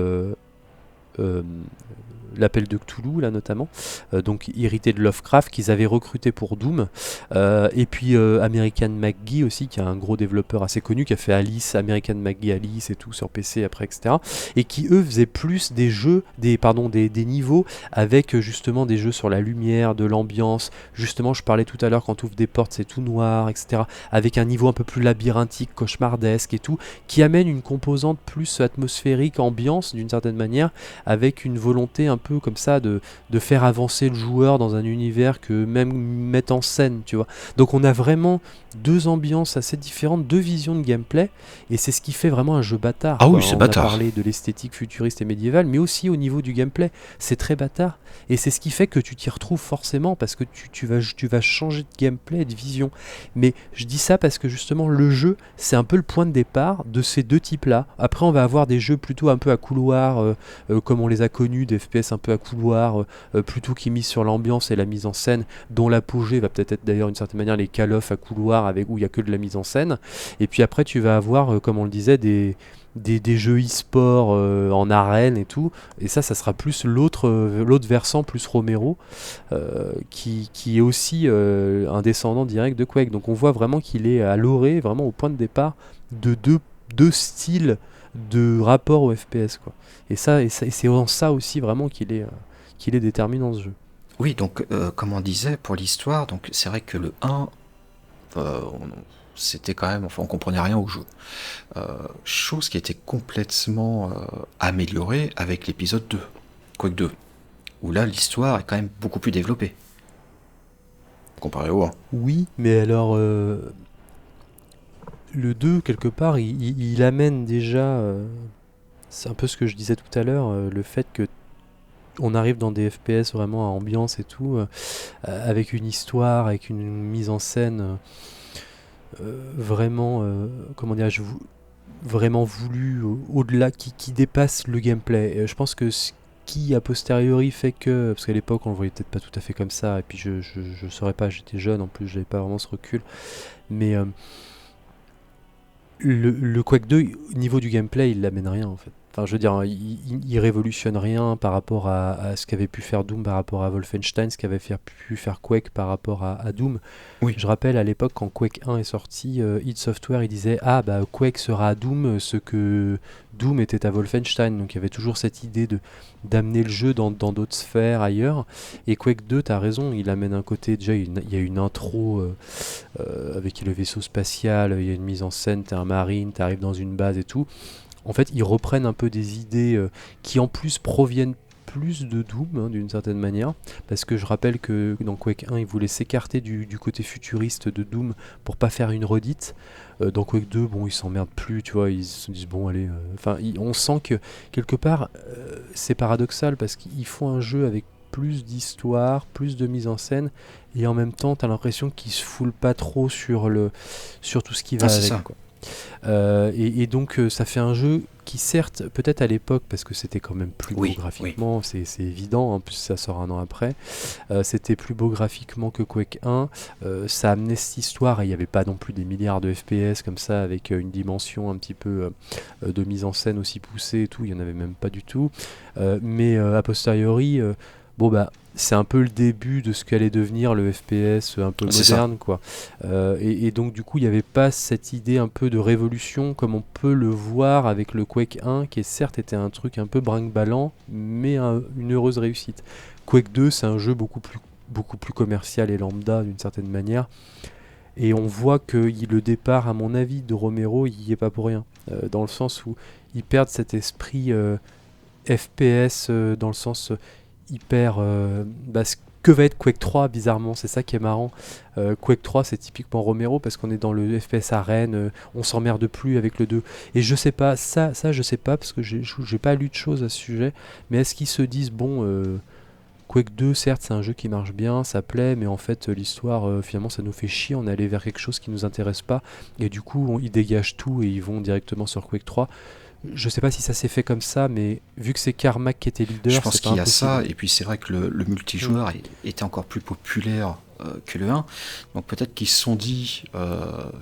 Euh, L'appel de Cthulhu là notamment, donc hérité de Lovecraft, qu'ils avaient recruté pour Doom, et puis American McGee aussi, qui est un gros développeur assez connu, qui a fait American McGee Alice et tout sur PC après, etc., et qui eux faisaient plus des jeux, des niveaux avec justement des jeux sur la lumière, de l'ambiance. Justement, je parlais tout à l'heure, quand tu ouvres des portes c'est tout noir, etc., avec un niveau un peu plus labyrinthique, cauchemardesque et tout, qui amène une composante plus atmosphérique, ambiance d'une certaine manière, avec une volonté un peu comme ça de faire avancer le joueur dans un univers que même mettre en scène, tu vois. Donc on a vraiment deux ambiances assez différentes, deux visions de gameplay, et c'est ce qui fait vraiment un jeu bâtard, Ah quoi. oui, c'est On bâtard. a parlé de l'esthétique futuriste et médiévale, mais aussi au niveau du gameplay, c'est très bâtard, et c'est ce qui fait que tu t'y retrouves forcément, parce que tu vas changer de gameplay et de vision. Mais je dis ça parce que justement le jeu, c'est un peu le point de départ de ces deux types-là. Après on va avoir des jeux plutôt un peu à couloir, comme on les a connus, des FPS un peu à couloir, plutôt qui misent sur l'ambiance et la mise en scène, dont l'apogée va peut-être être d'ailleurs d'une certaine manière les Call of à couloir, où il n'y a que de la mise en scène. Et puis après tu vas avoir, comme on le disait, des jeux e-sport en arène et tout, et ça sera plus l'autre versant, plus Romero, qui est aussi un descendant direct de Quake. Donc on voit vraiment qu'il est à l'orée, vraiment au point de départ de deux styles de rapport au FPS, quoi. Et c'est en ça aussi vraiment qu'il est déterminant ce jeu. Oui, donc, comme on disait, pour l'histoire, donc c'est vrai que le 1, c'était quand même, enfin, on comprenait rien au jeu. Chose qui a été complètement améliorée avec l'épisode 2, Quake 2, où là, l'histoire est quand même beaucoup plus développée, comparé au 1. Oui, mais alors le 2, quelque part, il amène déjà, c'est un peu ce que je disais tout à l'heure, le fait que on arrive dans des FPS vraiment à ambiance et tout, avec une histoire, avec une mise en scène vraiment, comment dirais-je, vraiment voulu, au-delà, qui dépasse le gameplay. Et je pense que ce qui a posteriori fait que, parce qu'à l'époque on le voyait peut-être pas tout à fait comme ça, et puis je saurais pas, j'étais jeune en plus, j'avais pas vraiment ce recul, mais le Quake 2, au niveau du gameplay, il n'amène rien en fait. Enfin, je veux dire, il révolutionne rien par rapport à ce qu'avait pu faire Doom par rapport à Wolfenstein, ce qu'avait pu faire Quake par rapport à Doom. Oui, Je rappelle à l'époque quand Quake 1 est sorti, id Software il disait ah bah Quake sera à Doom ce que Doom était à Wolfenstein. Donc il y avait toujours cette idée d'amener le jeu dans d'autres sphères ailleurs. Et Quake 2, t'as raison, il amène un côté, déjà il y a une intro avec le vaisseau spatial, il y a une mise en scène, t'es un marine, t'arrives dans une base et tout. En fait, ils reprennent un peu des idées qui en plus proviennent plus de Doom, hein, d'une certaine manière, parce que je rappelle que dans Quake 1, ils voulaient s'écarter du côté futuriste de Doom pour pas faire une redite. Dans Quake 2, bon, ils s'emmerdent plus, tu vois, ils se disent bon, allez. Enfin, on sent que quelque part, c'est paradoxal parce qu'ils font un jeu avec plus d'histoire, plus de mise en scène, et en même temps, t'as l'impression qu'ils se foulent pas trop sur tout ce qui va c'est avec, ça. quoi. Et donc ça fait un jeu qui certes, peut-être à l'époque, parce que c'était quand même plus beau Oui, oui. graphiquement, c'est évident, en plus ça sort un an après, c'était plus beau graphiquement que Quake 1, ça amenait cette histoire, et il n'y avait pas non plus des milliards de FPS comme ça, avec une dimension un petit peu de mise en scène aussi poussée et tout, il n'y en avait même pas du tout, mais a posteriori, bon bah c'est un peu le début de ce qu'allait devenir le FPS un peu C'est ça. moderne, quoi. Et donc du coup, il n'y avait pas cette idée un peu de révolution comme on peut le voir avec le Quake 1, qui certes était un truc un peu brinque-ballant, mais une heureuse réussite. Quake 2, c'est un jeu beaucoup plus commercial et lambda d'une certaine manière. Et on voit que le départ, à mon avis, de Romero, il n'y est pas pour rien. Dans le sens où ils perdent cet esprit FPS, dans le sens hyper... que va être Quake 3 bizarrement, c'est ça qui est marrant. Quake 3 c'est typiquement Romero parce qu'on est dans le FPS arène, on s'emmerde plus avec le 2. Et je sais pas, ça je sais pas parce que j'ai pas lu de choses à ce sujet, mais est-ce qu'ils se disent bon, Quake 2 certes c'est un jeu qui marche bien, ça plaît, mais en fait l'histoire finalement ça nous fait chier, on est allé vers quelque chose qui nous intéresse pas, et du coup ils dégagent tout et ils vont directement sur Quake 3. Je sais pas si ça s'est fait comme ça, mais vu que c'est Carmack qui était Je leader, pense c'est pas qu'il y a ça, impossible. et puis c'est vrai que le Mm. multijoueur était encore plus populaire que le 1. Donc peut-être qu'ils se sont dit,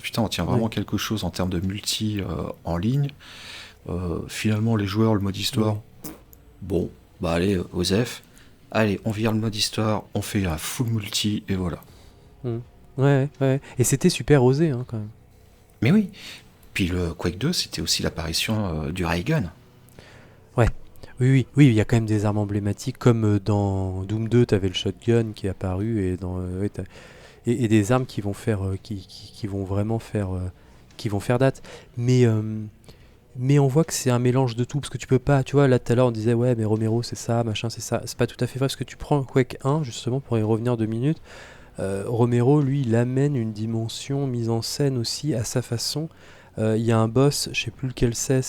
putain, on tient vraiment Ouais, quelque chose en termes de multi en ligne. Finalement, les joueurs, le mode histoire, ouais. bon, bah allez, OSEF, allez, on vire le mode histoire, on fait un full multi, et voilà. Mm. Ouais, ouais. Et c'était super osé, hein, quand même. Mais oui, puis le Quake 2, c'était aussi l'apparition du ray gun. Ouais. Oui, oui, oui, il y a quand même des armes emblématiques, comme dans Doom 2, t'avais le shotgun qui est apparu, et ouais, et des armes qui vont faire, qui vont vraiment faire, qui vont faire date. Mais, euh, mais on voit que c'est un mélange de tout, parce que tu peux pas, tu vois, là tout à l'heure on disait, ouais, mais Romero c'est ça, machin, c'est ça. C'est pas tout à fait vrai, parce que tu prends Quake 1, justement, pour y revenir 2 minutes, Romero, lui, il amène une dimension mise en scène aussi à sa façon. Il y a un boss, je sais plus lequel c'est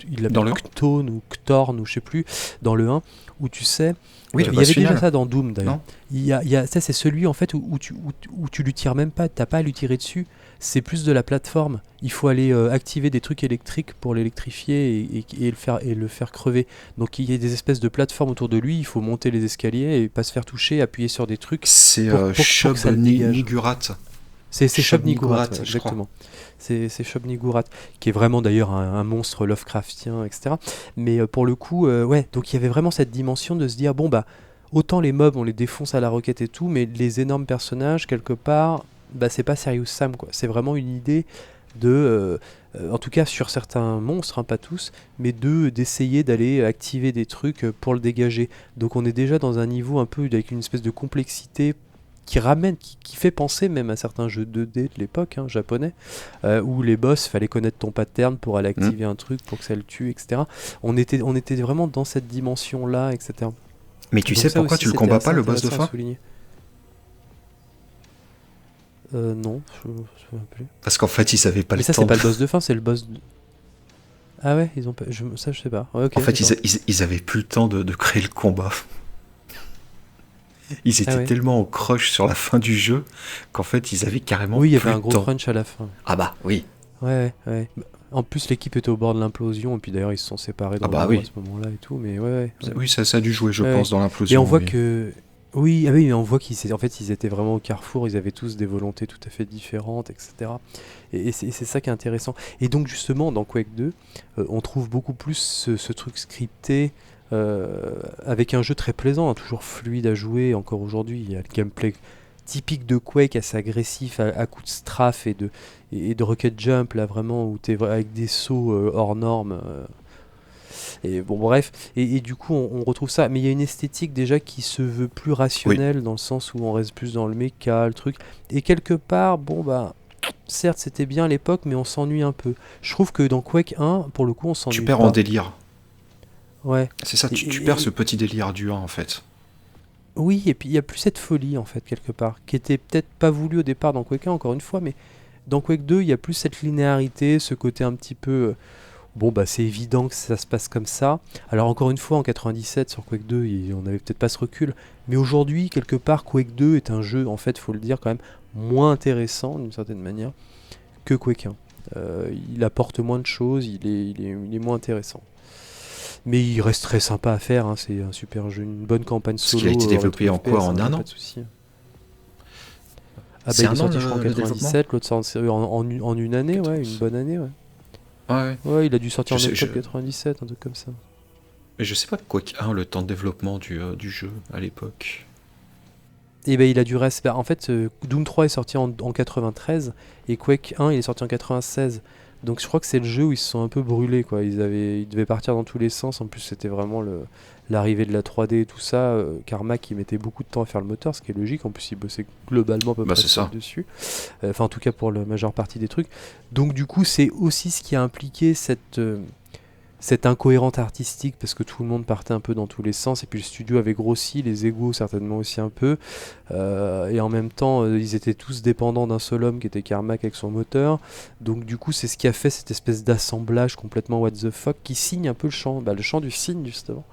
il Dans l'appelle le 1. Ctone ou Ctorn ou je sais plus, dans le 1, où tu sais, Oui, le il y boss avait déjà final, ça dans Doom d'ailleurs. non? Ça c'est celui en fait où tu lui tires même pas, t'as pas à lui tirer dessus, c'est plus de la plateforme. Il faut aller activer des trucs électriques pour l'électrifier et le faire crever. Donc il y a des espèces de plateformes autour de lui, il faut monter les escaliers et pas se faire toucher, appuyer sur des trucs C'est pour que ça le dégage. Nigurat. C'est Shub Shob Nigurat, Nigurat, ouais, je crois. exactement. C'est Shob Nigurat, qui est vraiment d'ailleurs un monstre Lovecraftien, etc. Mais pour le coup, ouais, donc il y avait vraiment cette dimension de se dire, bon bah, autant les mobs on les défonce à la roquette et tout, mais les énormes personnages, quelque part, bah c'est pas Serious Sam, quoi. C'est vraiment une idée en tout cas sur certains monstres, hein, pas tous, mais d'essayer d'aller activer des trucs pour le dégager. Donc on est déjà dans un niveau un peu avec une espèce de complexité qui fait penser même à certains jeux 2D de l'époque, hein, japonais, où les boss, fallait connaître ton pattern pour aller Hmm. activer un truc pour que ça le tue, etc. On était vraiment dans cette dimension-là, etc. Mais tu Donc sais ça pourquoi aussi, tu le c'était combats assez pas, le boss de intéressant à fin? souligner. Non, je me souviens plus. Parce qu'en fait, ils avaient pas Mais le ça, c'est temps pas de... le boss de fin, c'est le boss. Ah ouais, ils ont pas. Ça, je sais pas. Ouais, En ok, fait, d'accord. ils avaient plus le temps de créer le combat. Ils Ah étaient ouais. tellement en crush sur la fin du jeu qu'en fait, ils avaient carrément Oui, il y avait plus un de gros temps. crunch à la fin. Ah bah oui. Ouais, ouais. En plus, l'équipe était au bord de l'implosion, et puis d'ailleurs, ils se sont séparés Ah dans le bah lot à oui. ce moment-là et tout, mais ouais. Oui, ça a dû jouer, je Ouais, ouais. pense, dans Et on l'implosion, voit oui. que. Oui, ah oui, on voit en fait, ils étaient vraiment au carrefour, ils avaient tous des volontés tout à fait différentes, etc. Et c'est ça qui est intéressant. Et donc, justement, dans Quake 2, on trouve beaucoup plus ce truc scripté, avec un jeu très plaisant, hein, toujours fluide à jouer, encore aujourd'hui. Il y a le gameplay typique de Quake, assez agressif, à coups de strafe et de rocket jump, là, vraiment, où tu es avec des sauts hors normes. Et bon, bref, et du coup, on retrouve ça. Mais il y a une esthétique déjà qui se veut plus Oui. rationnelle, dans le sens où on reste plus dans le méca, le truc. Et quelque part, bon, bah, certes, c'était bien à l'époque, mais on s'ennuie un peu. Je trouve que dans Quake 1, pour le coup, on Tu s'ennuie perds en pas. délire. Ouais. C'est ça, Et, tu perds et- ce et- petit délire du 1, en fait. oui, et puis il y a plus cette folie, en fait, quelque part, qui était peut-être pas voulu au départ dans Quake 1, encore une fois, mais dans Quake 2, il y a plus cette linéarité, ce côté un petit peu. Bon, bah c'est évident que ça se passe comme ça. Alors encore une fois, en 97 sur Quake 2, on n'avait peut-être pas ce recul. Mais aujourd'hui, quelque part, Quake 2 est un jeu, en fait, faut le dire quand même, moins intéressant d'une certaine manière que Quake 1. Il apporte moins de choses, il est moins intéressant. Mais il reste très sympa à faire, hein, c'est un super jeu, une bonne campagne Parce qu'il a été solo, rétro développé en quoi? FPS, En il n'y a un pas an? de souci. Ah bah C'est il est un an sorti je crois en le développement? 97, l'autre sorti en une année, ouais, une 14. bonne année, ouais. Ouais, ouais. Ouais, il a dû sortir Je en sais, octobre 97, un truc comme ça. mais je sais pas quoi qu'un le temps de développement du jeu à l'époque. Et ben il a dû rester. En fait, Doom 3 est sorti en 93 et Quake 1 il est sorti en 96. Donc je crois que c'est le jeu où ils se sont un peu brûlés quoi. Ils devaient partir dans tous les sens. En plus c'était vraiment l'arrivée de la 3D et tout ça. Carmack il mettait beaucoup de temps à faire le moteur, ce qui est logique. En plus il bossait globalement à peu Bah près c'est seul ça. dessus. Enfin en tout cas pour la majeure partie des trucs. Donc du coup c'est aussi ce qui a impliqué cette incohérente artistique parce que tout le monde partait un peu dans tous les sens et puis le studio avait grossi, les égos certainement aussi un peu. Et en même temps ils étaient tous dépendants d'un seul homme qui était Carmack avec son moteur, donc du coup c'est ce qui a fait cette espèce d'assemblage complètement what the fuck qui signe un peu le chant du cygne justement,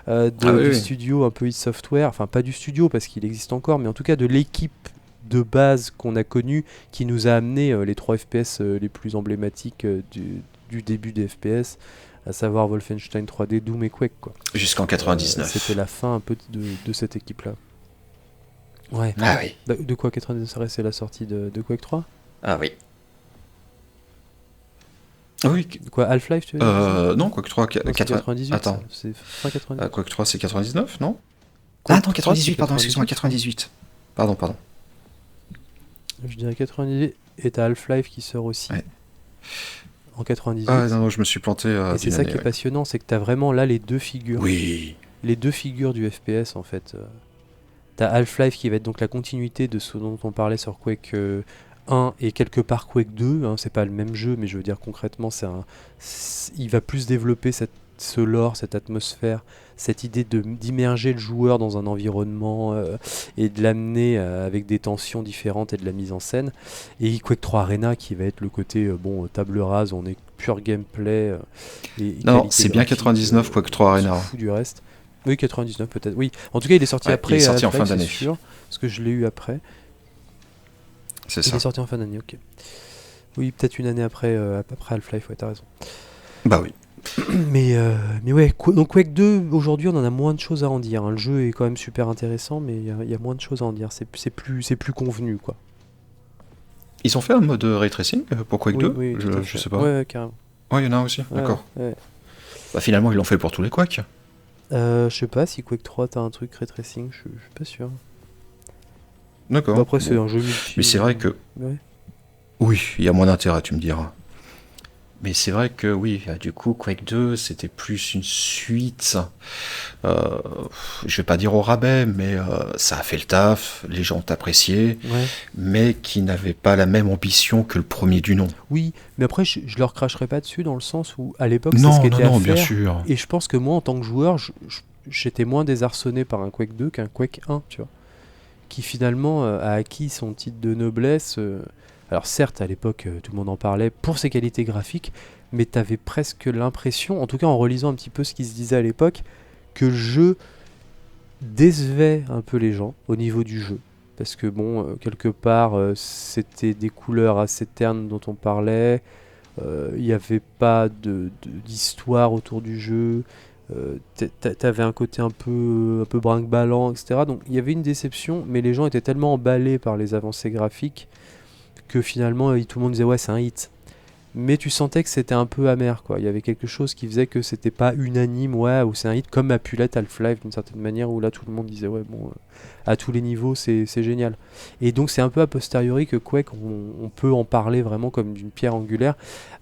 Ah oui, du oui. studio un peu id Software, enfin pas du studio parce qu'il existe encore mais en tout cas de l'équipe de base qu'on a connue qui nous a amené les 3 FPS les plus emblématiques du début des FPS, à savoir Wolfenstein 3D, Doom et Quake quoi. Jusqu'en C'était 99. la fin un peu de cette équipe-là. Ouais. Ah oui. De quoi 99 c'est la sortie de Quake 3? Ah oui. Ah oui. De quoi Half-Life tu veux dire, c'est ça? Non, Quake 3, Non, c'est 80... 98 ça. Attends. C'est fin 98. Quake 3 c'est 99, non? Ah Quake non, 3 c'est 98, pardon, excuse-moi, 98 je crois. 98. Pardon, pardon. Je dirais 98 et t'as Half-Life qui sort aussi Ouais. en Ah 98. non, non, je me suis planté Et c'est d'une ça année, qui est ouais. passionnant, c'est que t'as vraiment là les deux figures. Oui. Les deux figures du FPS en fait. T'as Half-Life qui va être donc la continuité de ce dont on parlait sur Quake 1 et quelque part Quake 2. Hein, c'est pas le même jeu, mais je veux dire concrètement, il va plus développer ce lore, cette atmosphère, cette idée d'immerger le joueur dans un environnement et de l'amener avec des tensions différentes et de la mise en scène. Et Quake 3 Arena qui va être le côté table rase, on est pur gameplay et Non, non, qualité c'est bien graphique, 99 Quake 3 on s'en Arena. fout du reste. Oui, 99 peut-être. Oui, en tout cas, il est sorti Ouais, il est après sorti en fin Half-Life, c'est d'année. sûr, parce que je l'ai eu après. C'est Il ça. est sorti en fin d'année, ok. Oui, peut-être une année après Half-Life, ouais, t'as raison. Bah oui. Mais ouais, donc Quake 2, aujourd'hui, on en a moins de choses à en dire. Hein. Le jeu est quand même super intéressant, mais il y a moins de choses à en dire. C'est plus convenu, quoi. Ils ont fait un mode ray tracing pour Quake Oui, 2? oui, tout à Je fait. sais pas. Ouais, carrément. Ouais, il y en a aussi, Ouais, d'accord. ouais. Bah finalement, ils l'ont fait pour tous les Quake. Je sais pas si Quake 3 t'as un truc ray tracing, je suis pas sûr. D'accord. Bah après, c'est Bon. un jeu multi. Mais c'est vrai que... Ouais. Oui, il y a moins d'intérêt, tu me diras. Mais c'est vrai que oui, du coup, Quake 2, c'était plus une suite. euh, je vais pas dire au rabais, mais ça a fait le taf, les gens ont apprécié, Ouais. mais qui n'avait pas la même ambition que le premier du nom. Oui, mais après, je leur cracherai pas dessus dans le sens où, à l'époque, c'est ce Non, qui non, était à non, bien faire. sûr. Et je pense que moi, en tant que joueur, j'étais moins désarçonné par un Quake 2 qu'un Quake 1, tu vois. Qui finalement a acquis son titre de noblesse. Alors certes, à l'époque, tout le monde en parlait pour ses qualités graphiques, mais t'avais presque l'impression, en tout cas en relisant un petit peu ce qui se disait à l'époque, que le jeu décevait un peu les gens au niveau du jeu. Parce que bon, quelque part, c'était des couleurs assez ternes dont on parlait. Il n'y avait pas d'histoire autour du jeu. T'avais un côté un peu brinque-ballant, etc. Donc il y avait une déception, mais les gens étaient tellement emballés par les avancées graphiques que finalement tout le monde disait ouais c'est un hit. Mais tu sentais que c'était un peu amer, quoi. Il y avait quelque chose qui faisait que c'était pas unanime, ouais, ou c'est un hit comme a pu l'être Half-Life d'une certaine manière, où là tout le monde disait ouais bon, à tous les niveaux c'est génial. Et donc c'est un peu a posteriori que Quake, on peut en parler vraiment comme d'une pierre angulaire,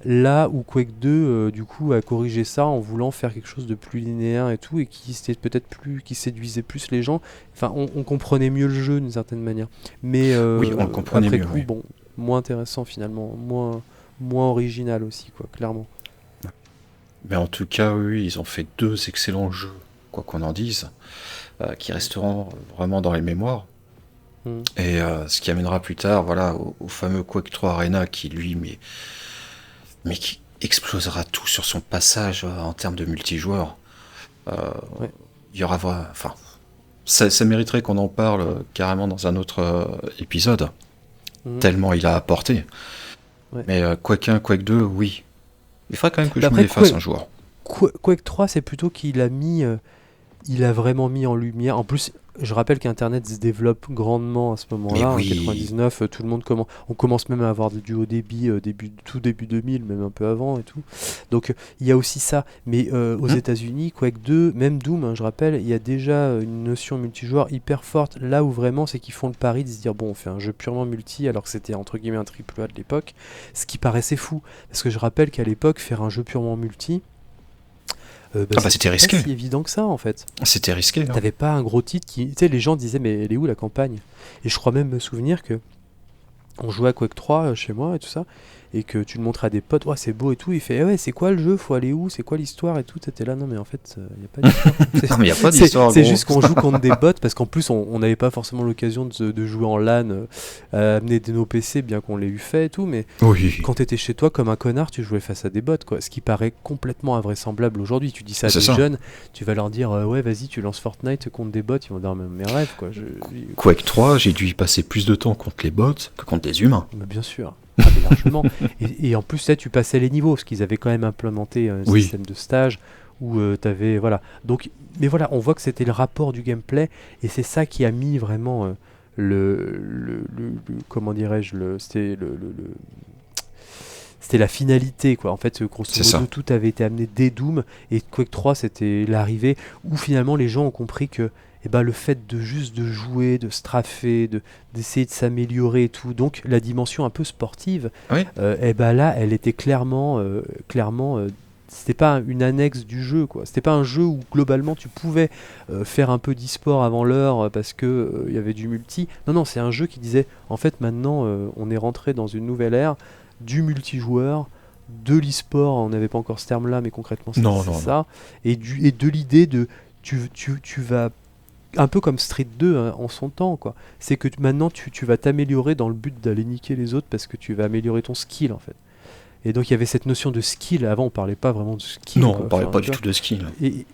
là où Quake 2 du coup a corrigé ça en voulant faire quelque chose de plus linéaire et tout, et qui c'était peut-être plus, qui séduisait plus les gens. Enfin on comprenait mieux le jeu d'une certaine manière. Mais Oui, on le comprenait après mieux, coup, oui. bon, moins intéressant finalement, moins original aussi, quoi, clairement. Mais en tout cas, oui, ils ont fait 2 excellents jeux, quoi qu'on en dise, qui resteront vraiment dans les mémoires. Mm. Et ce qui amènera plus tard, voilà, au fameux Quake 3 Arena qui, lui, mais qui explosera tout sur son passage en termes de multijoueur. Ouais. Il y aura, enfin, ça mériterait qu'on en parle carrément dans un autre épisode, Mm. tellement il a apporté. Ouais. Mais Quake 1, Quake 2, oui. Il faudrait quand même que je Bah me après, les fasse un jour. Quake 3, c'est plutôt qu'il a mis, il a vraiment mis en lumière. En plus, je rappelle qu'Internet se développe grandement à ce Mais moment-là. En oui, 99, tout le monde commence. On commence même à avoir du haut débit, tout début 2000, même un peu avant et tout. Donc il y a aussi ça. Mais aux Hum, États-Unis, Quake 2, même Doom, hein, je rappelle, il y a déjà une notion multijoueur hyper forte. Là où vraiment, c'est qu'ils font le pari de se dire bon, on fait un jeu purement multi, alors que c'était entre guillemets un triple A de l'époque, ce qui paraissait fou. Parce que je rappelle qu'à l'époque, faire un jeu purement multi, bah, Ah bah c'était c'était pas risqué. si évident que ça en fait. C'était risqué, hein. T'avais pas un gros titre qui. Tu sais, les gens disaient, mais elle est où la campagne? Et je crois même me souvenir que on jouait à Quake 3 chez moi et tout ça, et que tu le montres à des potes, ouais, c'est beau et tout. Il fait, eh ouais, c'est quoi le jeu? Faut aller où? C'est quoi l'histoire et tout? T'étais là, non, mais en fait, y a pas d'histoire. Non mais y a pas C'est d'histoire, c'est gros. juste qu'on joue contre des bots, parce qu'en plus, on n'avait pas forcément l'occasion de jouer en LAN, amener nos PC, bien qu'on l'ait eu fait et tout, mais Oui, quand t'étais chez toi comme un connard, tu jouais face à des bots, quoi. Ce qui paraît complètement invraisemblable aujourd'hui. Tu dis ça à c'est des ça. jeunes, tu vas leur dire ouais, vas-y, tu lances Fortnite contre des bots, ils vont dire mes rêves, quoi. Quake 3, j'ai dû y passer plus de temps contre les bots que contre les humains. Mais bien sûr. Ah, mais largement. Et en plus, là, tu passais les niveaux, parce qu'ils avaient quand même implémenté un Oui, système de stage où t'avais. Voilà. Donc, mais voilà, on voit que c'était le rapport du gameplay, et c'est ça qui a mis vraiment comment dirais-je, c'était la finalité, quoi. En fait, grosso c'est ça. modo, tout avait été amené dès Doom, et Quake 3, c'était l'arrivée où finalement les gens ont compris que eh ben, le fait de juste de jouer, de straffer, d'essayer de s'améliorer et tout, donc la dimension un peu sportive, Oui. eh ben là, elle était clairement, c'était pas une annexe du jeu, quoi. C'était pas un jeu où globalement tu pouvais faire un peu d'e-sport avant l'heure parce que il y avait du multi. Non, non, c'est un jeu qui disait, en fait, maintenant, on est rentré dans une nouvelle ère du multijoueur, de l'e-sport, on n'avait pas encore ce terme-là, mais concrètement Non, c'est non, non. ça, et de l'idée de tu vas un peu comme Street 2 hein, en son temps, quoi. C'est que maintenant tu vas t'améliorer dans le but d'aller niquer les autres parce que tu vas améliorer ton skill en fait. Et donc il y avait cette notion de skill. Avant on parlait pas vraiment de skill, Non, quoi. on parlait Enfin, pas tu du vois. tout de skill. Et,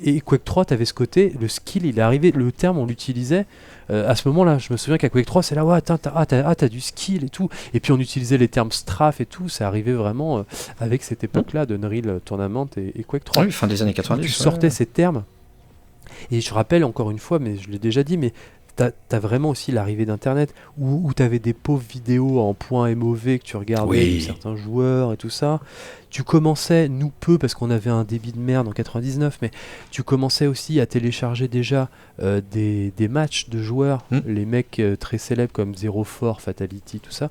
et Quake 3, t'avais ce côté, le skill, il est arrivé, le terme, on l'utilisait. À ce moment-là, je me souviens qu'à Quake 3, c'est là, ouais, attends, t'as du skill et tout. Et puis on utilisait les termes strafe et tout. Ça arrivait vraiment avec cette Hum. époque-là d'Unreal Tournament et Quake Ah 3. oui, fin des années Tu 90. Ouais. sortais ces termes. Et je rappelle encore une fois, mais je l'ai déjà dit, mais t'as vraiment aussi l'arrivée d'Internet où t'avais des pauvres vidéos en point MOV que tu regardais de Oui. certains joueurs et tout ça. Tu commençais, nous peu parce qu'on avait un débit de merde en 99, mais tu commençais aussi à télécharger déjà des matchs de joueurs, Hum. les mecs très célèbres comme Zero Four, Fatality, tout ça.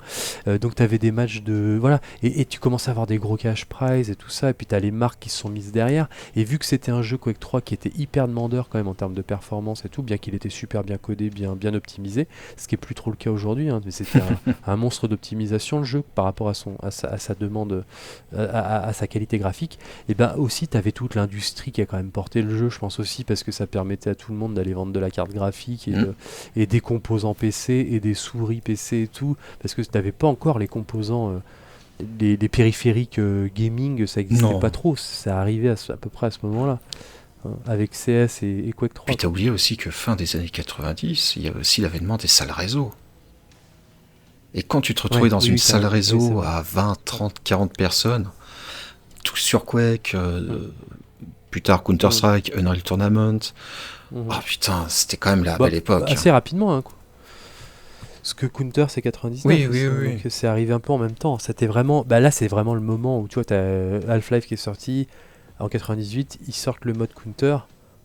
Donc tu avais des matchs de. Voilà, et tu commençais à avoir des gros cash prize et tout ça, et puis tu as les marques qui se sont mises derrière. Et vu que c'était un jeu Quake 3 qui était hyper demandeur quand même en termes de performance et tout, bien qu'il était super bien codé, bien optimisé, ce qui est plus trop le cas aujourd'hui, hein, mais c'était un monstre d'optimisation le jeu par rapport à sa demande, à sa qualité graphique. Et ben aussi, tu avais toute l'industrie qui a quand même porté le jeu, je pense aussi, parce que ça permettait à tout le monde d'aller vendre de la carte graphique et des composants PC et des souris PC et tout, parce que tu n'avais pas encore les composants. Les périphériques gaming, ça n'existait Non. pas trop, ça arrivait à peu près à ce moment-là, hein, avec CS et Quake 3. Puis t'as oublié aussi que fin des années 90, il y a aussi l'avènement des salles réseau. Et quand tu te retrouvais Ouais, dans oui, une oui, salle oui, c'est réseau vrai. à 20, 30, 40 personnes, tous sur Quake, Mm, plus tard mm, Counter-Strike, Unreal Tournament, oh mhm. putain, c'était quand même la Bah, belle époque. assez rapidement, hein, quoi. Parce que Counter c'est Oui, 99 oui, aussi, hein, oui, donc oui. c'est arrivé un peu en même temps. C'était vraiment, bah là c'est vraiment le moment où tu vois, t'as Half-Life qui est sorti en 98, ils sortent le mode Counter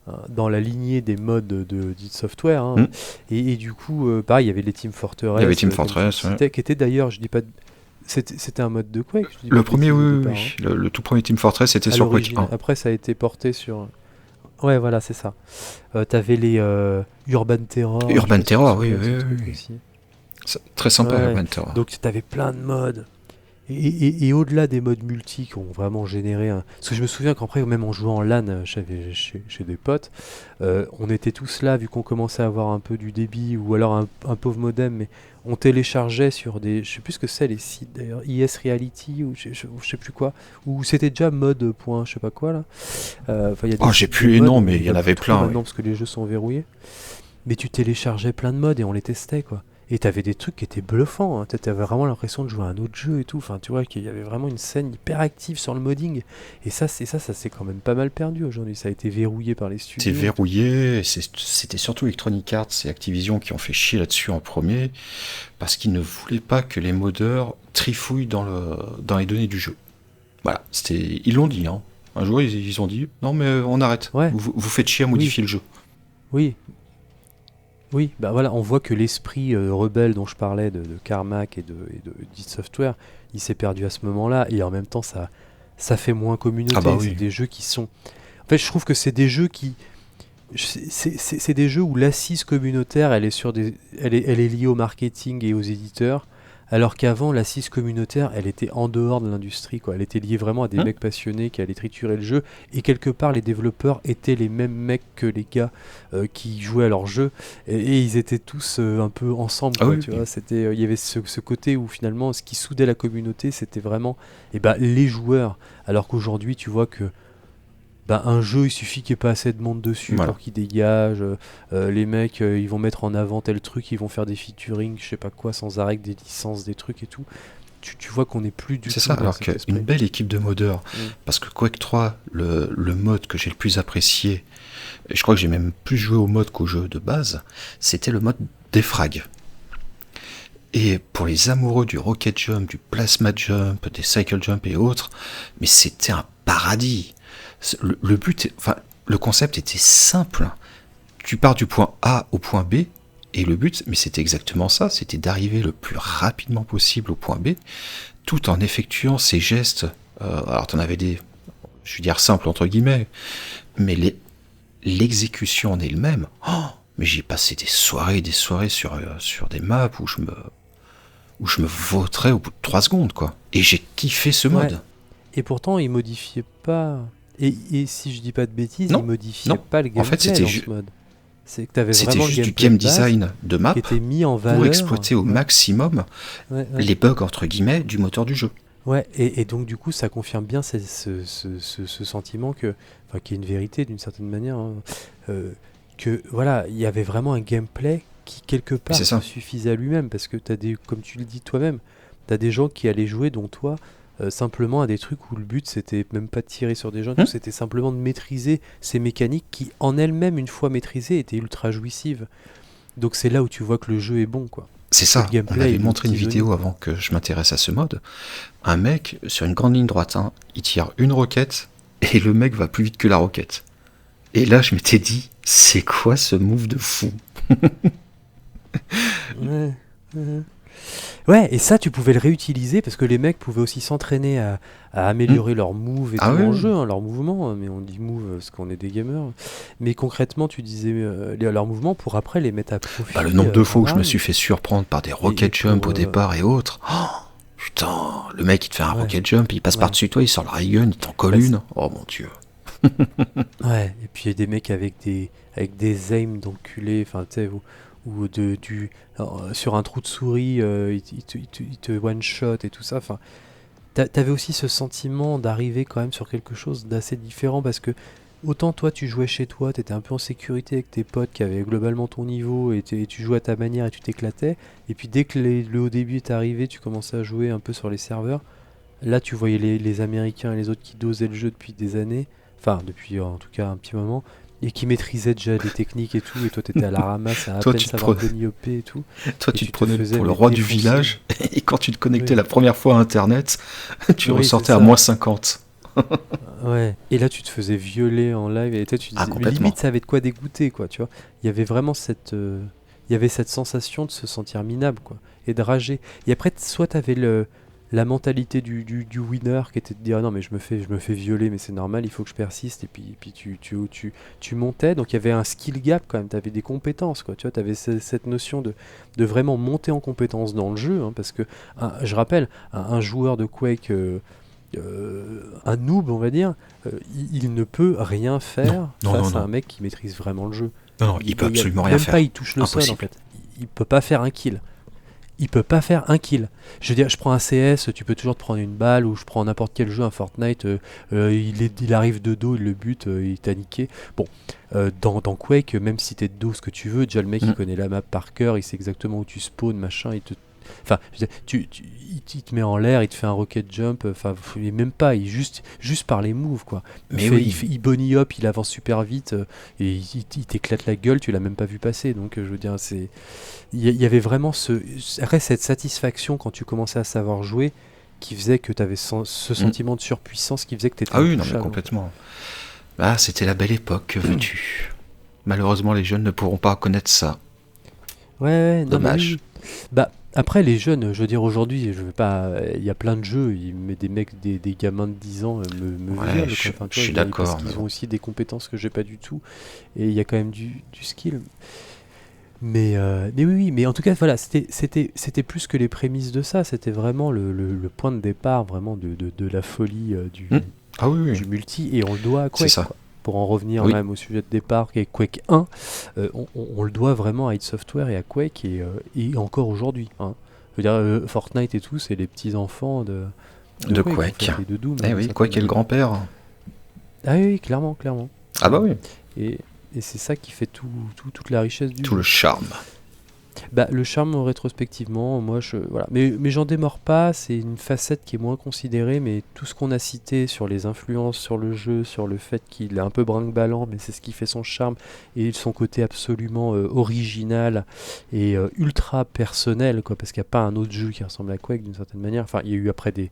hein, dans la lignée des modes d'id Software, hein. Hmm. Et du coup, pareil, il y avait les Team Il y avait Fortress, Team comme tu le Fortress, ouais. citais, qui était d'ailleurs, je dis pas, c'était un mode de Quake, je dis pas Le de premier, bêtises oui, au oui, départ, hein, oui. Le tout premier Team Fortress était à sur Quake l'origine. 1. Après ça a été porté sur, ouais voilà c'est ça. T'avais les Urban Terror, je sais Urban pas si tu te Terror, oui, souviens de oui, ce oui, truc oui. aussi. Très sympa, Ouais, Urban Terror. donc t'avais plein de modes. Et au-delà des modes multi qui ont vraiment généré un... Parce que je me souviens qu'après, même en jouant en LAN chez des potes, on était tous là, vu qu'on commençait à avoir un peu du débit, ou alors un pauvre modem, mais on téléchargeait sur des... Je sais plus ce que c'est les sites d'ailleurs, IS Reality, ou je sais plus quoi, ou c'était déjà mode point, je sais pas quoi là. Enfin, il y a des Oh, j'ai sites de plus les modes, noms, on mais les il y en voit plus avait trop plein, oui. maintenant parce que les jeux sont verrouillés. Mais tu téléchargeais plein de modes et on les testait, quoi. Et t'avais des trucs qui étaient bluffants, hein. T'avais vraiment l'impression de jouer à un autre jeu et tout. Enfin, tu vois qu'il y avait vraiment une scène hyper active sur le modding. Et ça, ça s'est quand même pas mal perdu aujourd'hui. Ça a été verrouillé par les C'est studios et tout. verrouillé, et c'était surtout Electronic Arts et Activision qui ont fait chier là-dessus en premier, parce qu'ils ne voulaient pas que les modeurs trifouillent dans les données du jeu. Voilà, ils l'ont dit, hein. Un jour, ils ont dit, non mais on arrête, Ouais, vous faites chier à oui, modifier le jeu. oui, oui. Bah voilà, on voit que l'esprit rebelle dont je parlais de Carmack et de id Software, il s'est perdu à ce moment-là. Et en même temps, ça fait moins Ah bah communauté. C'est oui. des jeux qui sont... En fait, je trouve que c'est des jeux qui... C'est des jeux où l'assise communautaire, elle est liée au marketing et aux éditeurs, alors qu'avant, l'assise communautaire, elle était en dehors de l'industrie, quoi. Elle était liée vraiment à des Hein. mecs passionnés qui allaient triturer le jeu, et quelque part, les développeurs étaient les mêmes mecs que les gars qui jouaient à leur jeu, et ils étaient tous un peu ensemble, Ah quoi, oui, tu oui. vois. Il y avait ce côté où finalement, ce qui soudait la communauté, c'était vraiment les joueurs, alors qu'aujourd'hui, tu vois que bah, un jeu, il suffit qu'il n'y ait pas assez de monde dessus Voilà. pour qu'il dégage. Les mecs, ils vont mettre en avant tel truc, ils vont faire des featuring, je sais pas quoi, sans arrêt, que des licences, des trucs et tout. Tu vois qu'on n'est plus du C'est ça, tout dans alors cet qu'une esprit. belle équipe de modeurs, Mm. parce que Quake 3, le mode que j'ai le plus apprécié, et je crois que j'ai même plus joué au mode qu'au jeu de base, c'était le mode défrag. Et pour les amoureux du rocket jump, du plasma jump, des cycle jump et autres, mais c'était un paradis. Le but, enfin, le concept était simple. Tu pars du point A au point B, et le but, mais c'était exactement ça, c'était d'arriver le plus rapidement possible au point B, tout en effectuant ces gestes. Alors t'en avais des, je veux dire simples entre guillemets, mais l'exécution en elle-même. Oh, mais j'ai passé des soirées sur des maps où je me vautrais au bout de 3 secondes, quoi. Et j'ai kiffé ce Ouais. mode. Et pourtant, ils modifiaient pas. Et si je dis pas de bêtises, ils Non, modifiaient non. pas le En fait, gameplay dans ce mode. C'est que t'avais c'était vraiment le juste du gameplay de game base design de map qui était mis en pour valeur. exploiter au Ouais, maximum ouais, ouais. les bugs, entre guillemets, du moteur du jeu. Ouais, et donc du coup, ça confirme bien ce sentiment que, enfin, qui est une vérité d'une certaine manière, hein, que voilà, il y avait vraiment un gameplay qui quelque Mais c'est part se ça. suffisait à lui-même, parce que t'as des, comme tu le dis toi-même, t'as des gens qui allaient jouer, dont toi, simplement à des trucs où le but c'était même pas de tirer sur des gens, tout, Hum, c'était simplement de maîtriser ces mécaniques qui, en elles-mêmes, une fois maîtrisées, étaient ultra jouissives. Donc c'est là où tu vois que le jeu est bon, quoi. C'est Que le ça. On gameplay m'avait il est aux montré une petits oignons, vidéo quoi. avant que je m'intéresse à ce mode. Un mec, sur une grande ligne droite, hein, il tire une roquette et le mec va plus vite que la roquette. Et là, je m'étais dit, c'est quoi ce move de fou? Ouais. Ouais. Ouais, et ça, tu pouvais le réutiliser parce que les mecs pouvaient aussi s'entraîner à Hum. améliorer leur move et Ah tout oui, en oui. jeu, hein, leur mouvement, mais on dit move parce qu'on est des gamers. Mais concrètement, tu disais leurs mouvements pour après les mettre à Bah, le profit nombre de fois en où je me live. suis fait surprendre par des Et rocket jump pour... au départ et autres. Oh, putain, le mec il te fait un ouais, rocket jump, il passe ouais. par-dessus toi, il sort le ray gun, il t'en colle Bah, une. Oh mon dieu. ouais, et puis il y a des mecs avec des aims d'enculés, enfin, tu sais, ou sur un trou de souris, ils te one-shot et tout ça. Enfin, t'avais aussi ce sentiment d'arriver quand même sur quelque chose d'assez différent parce que autant toi tu jouais chez toi, t'étais un peu en sécurité avec tes potes qui avaient globalement ton niveau et tu jouais à ta manière et tu t'éclatais. Et puis dès que le haut début est arrivé, tu commençais à jouer un peu sur les serveurs. Là, tu voyais les Américains et les autres qui dosaient le jeu depuis des années, enfin depuis en tout cas un petit moment, et qui maîtrisaient déjà les techniques et tout, et toi t'étais à la ramasse à Toi, peine tu te savoir prenais, bunny hopper et tout, toi, et tu te tu te prenais faisais pour le mais roi du défoncer. village, et quand tu te connectais Oui, la première fois à Internet, tu oui, c'est ressortais à ça. -50. Ouais. Et là, tu te faisais violer en live, et toi tu Ah, disais, mais limite complètement. ça avait de quoi dégoûter, quoi, tu vois. Il y avait vraiment il y avait cette sensation de se sentir minable, quoi, et de rager. Et après, soit t'avais la mentalité du winner qui était de dire non mais je me fais violer mais c'est normal, il faut que je persiste, et puis tu montais, donc il y avait un skill gap quand même, tu avais des compétences, quoi, tu vois, tu avais cette notion de vraiment monter en compétences dans le jeu, hein, parce que je rappelle, un joueur de Quake, un noob on va dire, il ne peut rien Non, faire non, non, face à non. un mec qui maîtrise vraiment le jeu. Non, non, il peut absolument rien Même pas faire. il touche le sol en Impossible. fait, il peut pas faire un kill. Il peut pas faire un kill. Je veux dire, je prends un CS, tu peux toujours te prendre une balle, ou je prends n'importe quel jeu, un Fortnite, il arrive de dos, il le bute, il t'a niqué. Bon, dans Quake, même si t'es de dos, ce que tu veux, déjà le mec il Mm. connaît la map par cœur, il sait exactement où tu spawns, machin, enfin, je veux dire, il te met en l'air, il te fait un rocket jump, enfin, il est même pas, juste par les moves, quoi. Mais oui. Il bunny hop, il avance super vite, et il t'éclate la gueule, tu l'as même pas vu passer, donc je veux dire, il y avait vraiment après cette satisfaction quand tu commençais à savoir jouer qui faisait que tu avais ce Mm. sentiment de surpuissance qui faisait que tu étais Ah oui, non, mais intouchable, en fait. complètement. Ah, c'était la belle époque, que veux-tu? Malheureusement, les jeunes ne pourront pas connaître ça. Ouais, ouais, non, mais oui, Dommage. oui. Bah, après, les jeunes, je veux dire, aujourd'hui, je veux pas. Il y a plein de jeux, mais des mecs, des gamins de 10 ans me Ouais, violent, quoi. Enfin, tu je vois, suis parce d'accord, mais qu'ils bon. ont aussi des compétences que j'ai pas du tout. Et il y a quand même du skill. Mais oui, oui, mais en tout cas, voilà, c'était plus que les prémices de ça. C'était vraiment le point de départ, vraiment de la folie Mm. Ah oui, oui, du multi, et on le doit à c'est Quake, ça. quoi. Pour en revenir Oui, même au sujet de départ, qui est Quake 1, on le doit vraiment à id Software et à Quake, et encore aujourd'hui, hein. Je veux dire, Fortnite et tout, c'est les petits-enfants de de Quake, en Quake. fait, et de Doom, Eh d'une oui, certaine Quake est le manière. grand-père. Ah oui, oui, clairement, clairement. Ah bah Clairement. oui, Et, et c'est ça qui fait toute la richesse du tout le jeu. charme. Bah, le charme rétrospectivement, moi voilà. Mais j'en démords pas, c'est une facette qui est moins considérée, mais tout ce qu'on a cité sur les influences sur le jeu, sur le fait qu'il est un peu brinque-ballant, mais c'est ce qui fait son charme, et son côté absolument original et ultra personnel, quoi, parce qu'il n'y a pas un autre jeu qui ressemble à Quake d'une certaine manière. Enfin, il y a eu après des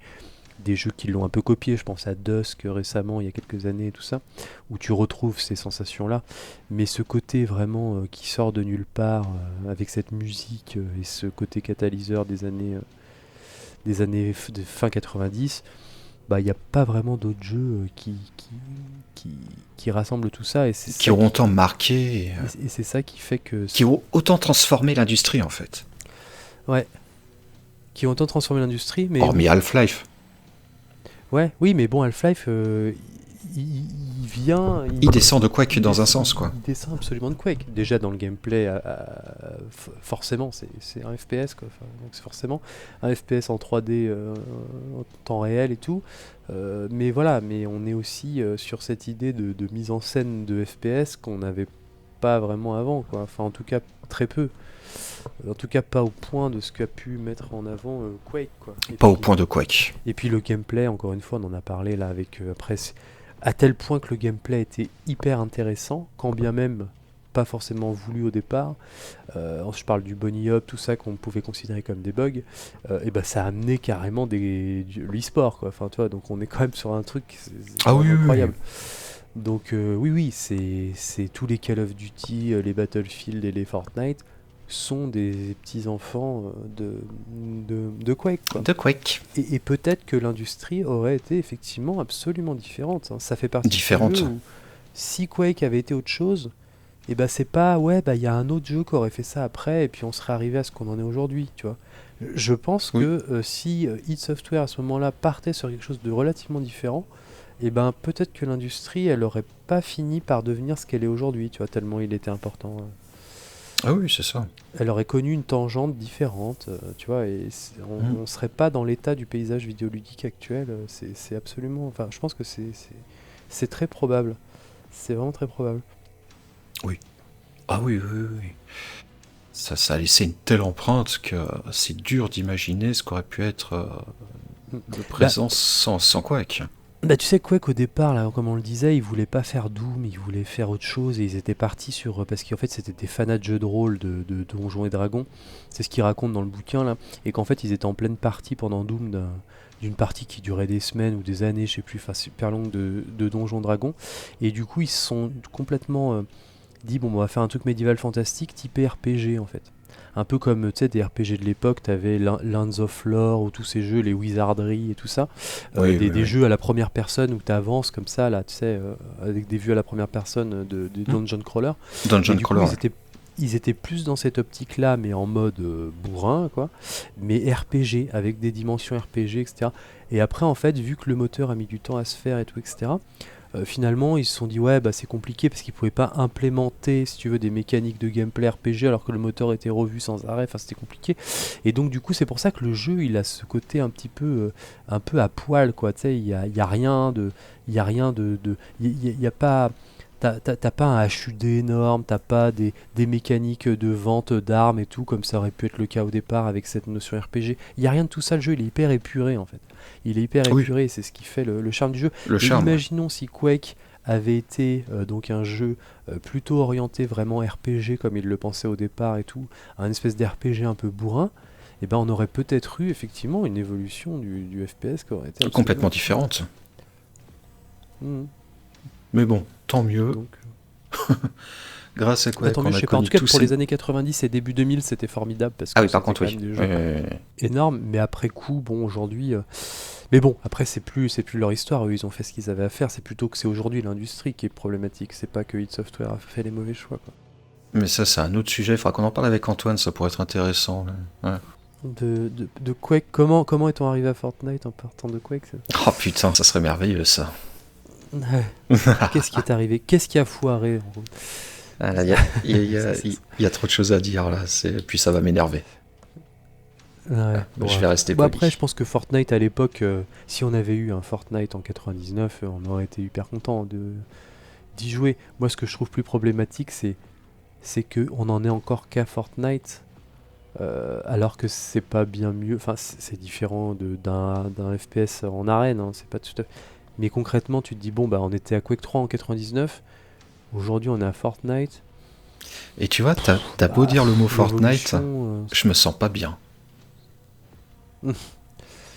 jeux qui l'ont un peu copié, je pense à Dusk récemment, il y a quelques années et tout ça, où tu retrouves ces sensations-là, mais ce côté vraiment qui sort de nulle part, avec cette musique et ce côté catalyseur de fin 90, bah il n'y a pas vraiment d'autres jeux qui, qui rassemblent tout ça, Qui ont autant marqué, et c'est ça qui fait que... qui ont autant transformé l'industrie en fait. Ouais, qui ont autant transformé l'industrie, mais Hormis Half-Life. ouais, oui, mais bon, Half-Life, il vient, Il descend de Quake dans un sens, quoi. il descend absolument de Quake. Déjà dans le gameplay, forcément, c'est un FPS, quoi. Enfin, donc c'est forcément un FPS en 3D, en temps réel et tout. Mais voilà, mais on est aussi sur cette idée de mise en scène de FPS qu'on n'avait pas vraiment avant, quoi. Enfin, en tout cas, très peu. En tout cas, pas au point de ce qu'a pu mettre en avant Quake, quoi. Pas au point de Quake. Et puis le gameplay, encore une fois, on en a parlé là avec après, à tel point que le gameplay était hyper intéressant, quand bien même pas forcément voulu au départ. Je parle du bunny hop, tout ça qu'on pouvait considérer comme des bugs. Et ben ça a amené carrément l'e-sport, quoi. Enfin, tu vois, donc on est quand même sur un truc, c'est Ah quand oui, même oui, oui. incroyable. Donc oui, oui, c'est tous les Call of Duty, les Battlefield et les Fortnite sont des petits enfants de Quake, quoi. De Quake. Et peut-être que l'industrie aurait été effectivement absolument différente, hein. Ça fait partie de ces jeux Différente. où si Quake avait été autre chose, et bah c'est pas ouais bah il y a un autre jeu qui aurait fait ça après et puis on serait arrivé à ce qu'on en est aujourd'hui, tu vois. Je pense Oui. que si id Software à ce moment-là partait sur quelque chose de relativement différent, et ben peut-être que l'industrie elle aurait pas fini par devenir ce qu'elle est aujourd'hui, tu vois, tellement il était important. Ah oui, c'est ça. Elle aurait connu une tangente différente, tu vois, et Mm. on serait pas dans l'état du paysage vidéoludique actuel. C'est absolument. Enfin, je pense que c'est très probable. C'est vraiment très probable. Oui. Ah oui, oui, oui, oui. Ça a laissé une telle empreinte que c'est dur d'imaginer ce qu'aurait pu être Mm. le Bah, présent sans Quake. Bah, tu sais quoi qu'au départ, là, comme on le disait, ils voulaient pas faire Doom, ils voulaient faire autre chose et ils étaient partis sur parce qu'en fait c'était des fanats de jeux de rôle de Donjons et Dragons, c'est ce qu'ils racontent dans le bouquin là, et qu'en fait ils étaient en pleine partie pendant Doom d'une partie qui durait des semaines ou des années, je sais plus, enfin super longue de Donjons Dragons, et du coup ils se sont complètement dit bon, on va faire un truc médiéval fantastique typé RPG en fait. Un peu comme tu sais des RPG de l'époque, t'avais Lands of Lore ou tous ces jeux, les Wizardry et tout ça, Oui, oui, des oui. jeux à la première personne où tu avances comme ça là, tu sais, avec des vues à la première personne de Hmm. dungeon crawler. Et Dungeon du coup Crawler, ouais. ils étaient plus dans cette optique là, mais en mode bourrin quoi, mais RPG avec des dimensions RPG, etc. Et après en fait, vu que le moteur a mis du temps à se faire et tout, etc. Finalement, ils se sont dit ouais bah c'est compliqué parce qu'ils pouvaient pas implémenter si tu veux des mécaniques de gameplay RPG alors que le moteur était revu sans arrêt, enfin c'était compliqué. Et donc du coup c'est pour ça que le jeu il a ce côté un peu à poil quoi, tu sais, il y a rien de il y a rien de il y a pas t'as pas un HUD énorme, t'as pas des mécaniques de vente d'armes et tout comme ça aurait pu être le cas au départ avec cette notion RPG. Il y a rien de tout ça, le jeu il est hyper épuré en fait. Il est hyper Oui, épuré et c'est ce qui fait le charme du jeu. le Et charme, ouais. imaginons si Quake avait été donc un jeu plutôt orienté vraiment RPG comme il le pensait au départ et tout, un espèce d'RPG un peu bourrin, et ben on aurait peut-être eu effectivement une évolution du FPS qui aurait été absolument Complètement différente. différente. Mhm. Mais bon, tant mieux. Donc, Grâce à bah, Quake, tant mieux, on je a sais pas. En connu tout cas, tous pour les ces... années 90 et début 2000, c'était formidable parce Ah que oui, par c'était contre, quand oui. même des Oui, jeux oui, oui, oui. énormes. Mais après coup, bon, aujourd'hui. Mais bon, après, c'est plus leur histoire. Eux, ils ont fait ce qu'ils avaient à faire. C'est plutôt que c'est aujourd'hui l'industrie qui est problématique. C'est pas que id Software a fait les mauvais choix, quoi. Mais ça, c'est un autre sujet. Il faudra qu'on en parle avec Antoine, ça pourrait être intéressant. Là. Ouais. De Quake, comment est-on arrivé à Fortnite en partant de Quake ça Oh putain, ça serait merveilleux, ça. Ouais. Qu'est-ce qui est arrivé? Qu'est-ce qui a foiré en gros. Ah, là, il y a trop de choses à dire, là. Puis ça va m'énerver. Ouais, bon, Je vais rester bon, après, je poli. pense que Fortnite à l'époque, si on avait eu un Fortnite en 99, on aurait été hyper content d'y jouer. Moi, ce que je trouve plus problématique, c'est que on en est encore qu'à Fortnite, alors que c'est pas bien mieux. Enfin, c'est différent d'un FPS en arène, hein, c'est pas tout à fait. Mais concrètement, tu te dis bon, bah, on était à Quake 3 en 99, aujourd'hui on est à Fortnite. Et tu vois, t'as beau Bah, dire le mot Fortnite, l'évolution. je me sens pas bien. Non,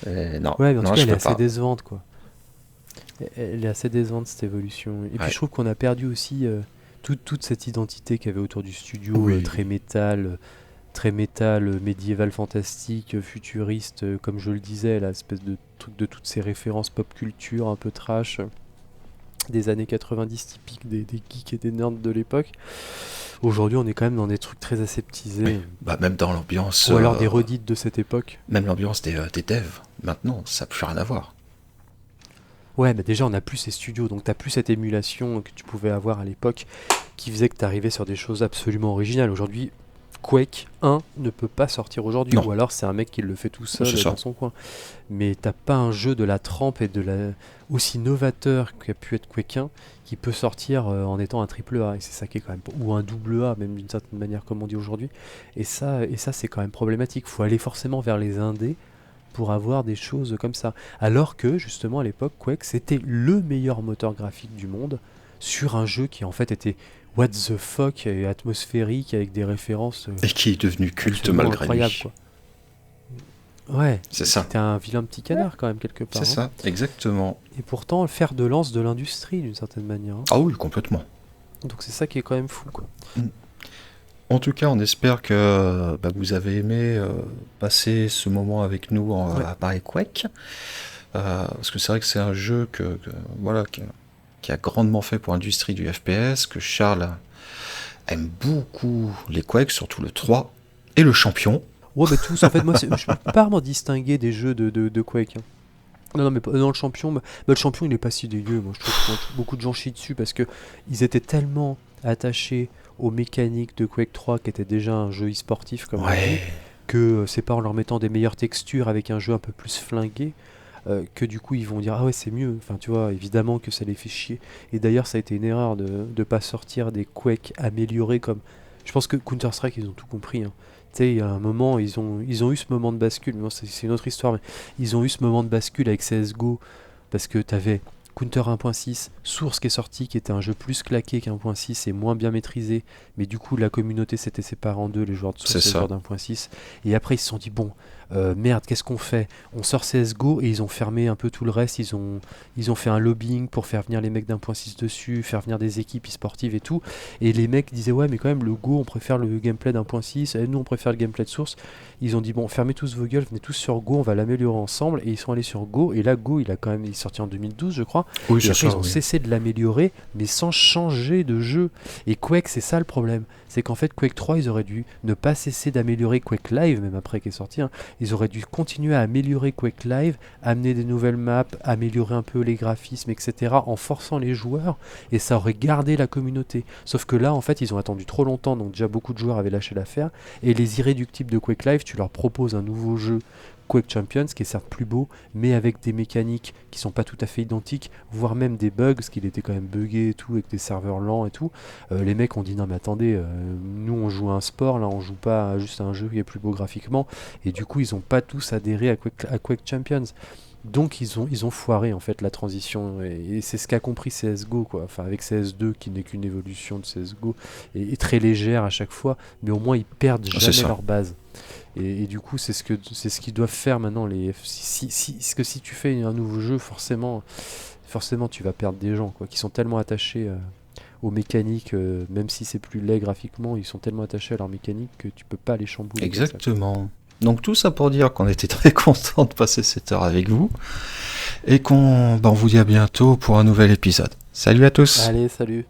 Ouais, mais en tout non, cas, je elle est peux assez pas. décevante, quoi. Elle est assez décevante cette évolution. Et puis Ouais. je trouve qu'on a perdu aussi toute cette identité qu'il y avait autour du studio, Oui. très métal, médiéval fantastique, futuriste, comme je le disais, la espèce de truc de toutes ces références pop culture un peu trash des années 90 typiques des geeks et des nerds de l'époque. Aujourd'hui, on est quand même dans des trucs très Oui. aseptisés, Bah, même dans l'ambiance... ou alors des redites de cette époque. même l'ambiance des devs, maintenant, ça n'a plus rien à voir. Ouais, mais déjà, on n'a plus ces studios, donc t'as plus cette émulation que tu pouvais avoir à l'époque qui faisait que t'arrivais sur des choses absolument originales. Aujourd'hui, Quake 1 ne peut pas sortir aujourd'hui, Non, ou alors c'est un mec qui le fait tout c'est seul ça. dans son coin. Mais t'as pas un jeu de la trempe et aussi novateur qu'a pu être Quake 1 qui peut sortir en étant un triple A, et c'est ça qui est quand même... ou un double A, même d'une certaine manière, comme on dit aujourd'hui. Et ça c'est quand même problématique. Faut aller forcément vers les indés pour avoir des choses comme ça. Alors que, justement, à l'époque, Quake, c'était le meilleur moteur graphique du monde sur un jeu qui, en fait, était what the fuck et atmosphérique avec des références Et qui est devenu culte absolument malgré incroyables, lui. quoi. Ouais, C'est qui ça. était un vilain petit canard, quand même, quelque C'est part. Hein. ça, exactement. Et pourtant, le fer de lance de l'industrie, d'une certaine manière. Hein. Ah oui, complètement. Donc c'est ça qui est quand même fou, quoi. En tout cas, on espère que bah, vous avez aimé passer ce moment avec nous Ouais. à Paris Quake. Parce que c'est vrai que c'est un jeu voilà, qui a grandement fait pour l'industrie du FPS, que Charles aime beaucoup les Quakes, surtout le 3, et le champion. Ouais, bah tous, en fait, moi, je peux pas vraiment distinguer des jeux de Quake. Hein. Non, mais dans le champion, le champion, il est pas si dégueu. Moi, je trouve que beaucoup de gens chient dessus parce que ils étaient tellement attachés aux mécaniques de Quake 3, qui était déjà un jeu e-sportif, comme on dit, Ouais, que c'est pas en leur mettant des meilleures textures avec un jeu un peu plus flingué, que du coup ils vont dire ah ouais c'est mieux. Enfin tu vois, évidemment que ça les fait chier. Et d'ailleurs ça a été une erreur de ne pas sortir des Quake améliorés comme... Je pense que Counter-Strike ils ont tout compris, hein. Tu sais, il y a un moment, ils ont eu ce moment de bascule, mais bon, c'est une autre histoire, mais ils ont eu ce moment de bascule avec CSGO, parce que t'avais Counter 1.6, Source qui est sorti, qui était un jeu plus claqué qu'1.6 et moins bien maîtrisé, mais du coup la communauté s'était séparée en deux, les joueurs de C'est Source et les ça. joueurs d'1.6, et après ils se sont dit bon, merde, qu'est-ce qu'on fait? On sort CSGO et ils ont fermé un peu tout le reste, ils ont fait un lobbying pour faire venir les mecs d'1.6 dessus, faire venir des équipes e-sportives et tout, et les mecs disaient ouais mais quand même le Go on préfère le gameplay d'1.6, et nous on préfère le gameplay de Source. Ils ont dit bon fermez tous vos gueules, venez tous sur Go, on va l'améliorer ensemble, et ils sont allés sur Go, et là Go il est sorti en 2012 je crois, Oui, et c'est après ils ça, ont oui. cessé de l'améliorer mais sans changer de jeu. Et Quake c'est ça le problème, c'est qu'en fait Quake 3 ils auraient dû ne pas cesser d'améliorer Quake Live, même après qu'il est sorti, hein. Ils auraient dû continuer à améliorer Quake Live, amener des nouvelles maps, améliorer un peu les graphismes, etc. en forçant les joueurs, et ça aurait gardé la communauté. Sauf que là, en fait, ils ont attendu trop longtemps, donc déjà beaucoup de joueurs avaient lâché l'affaire, et les irréductibles de Quake Live, tu leur proposes un nouveau jeu, Quake Champions, qui est certes plus beau, mais avec des mécaniques qui sont pas tout à fait identiques, voire même des bugs, parce qu'il était quand même buggé et tout, avec des serveurs lents et tout. Les mecs ont dit non mais attendez, nous on joue à un sport, là on joue pas juste à un jeu qui est plus beau graphiquement, et du coup ils ont pas tous adhéré à Quake Champions. Donc ils ont foiré en fait la transition, et c'est ce qu'a compris CSGO quoi. Enfin avec CS2 qui n'est qu'une évolution de CSGO et très légère à chaque fois, mais au moins ils perdent C'est jamais ça. leur base. Et du coup c'est ce qu'ils doivent faire maintenant les parce que si tu fais un nouveau jeu forcément tu vas perdre des gens quoi qui sont tellement attachés aux mécaniques, même si c'est plus laid graphiquement, ils sont tellement attachés à leur mécanique que tu peux pas les chambouler comme ça quoi. Exactement. Donc tout ça pour dire qu'on était très content de passer cette heure avec vous et qu'on on vous dit à bientôt pour un nouvel épisode. Salut à tous! Allez, salut.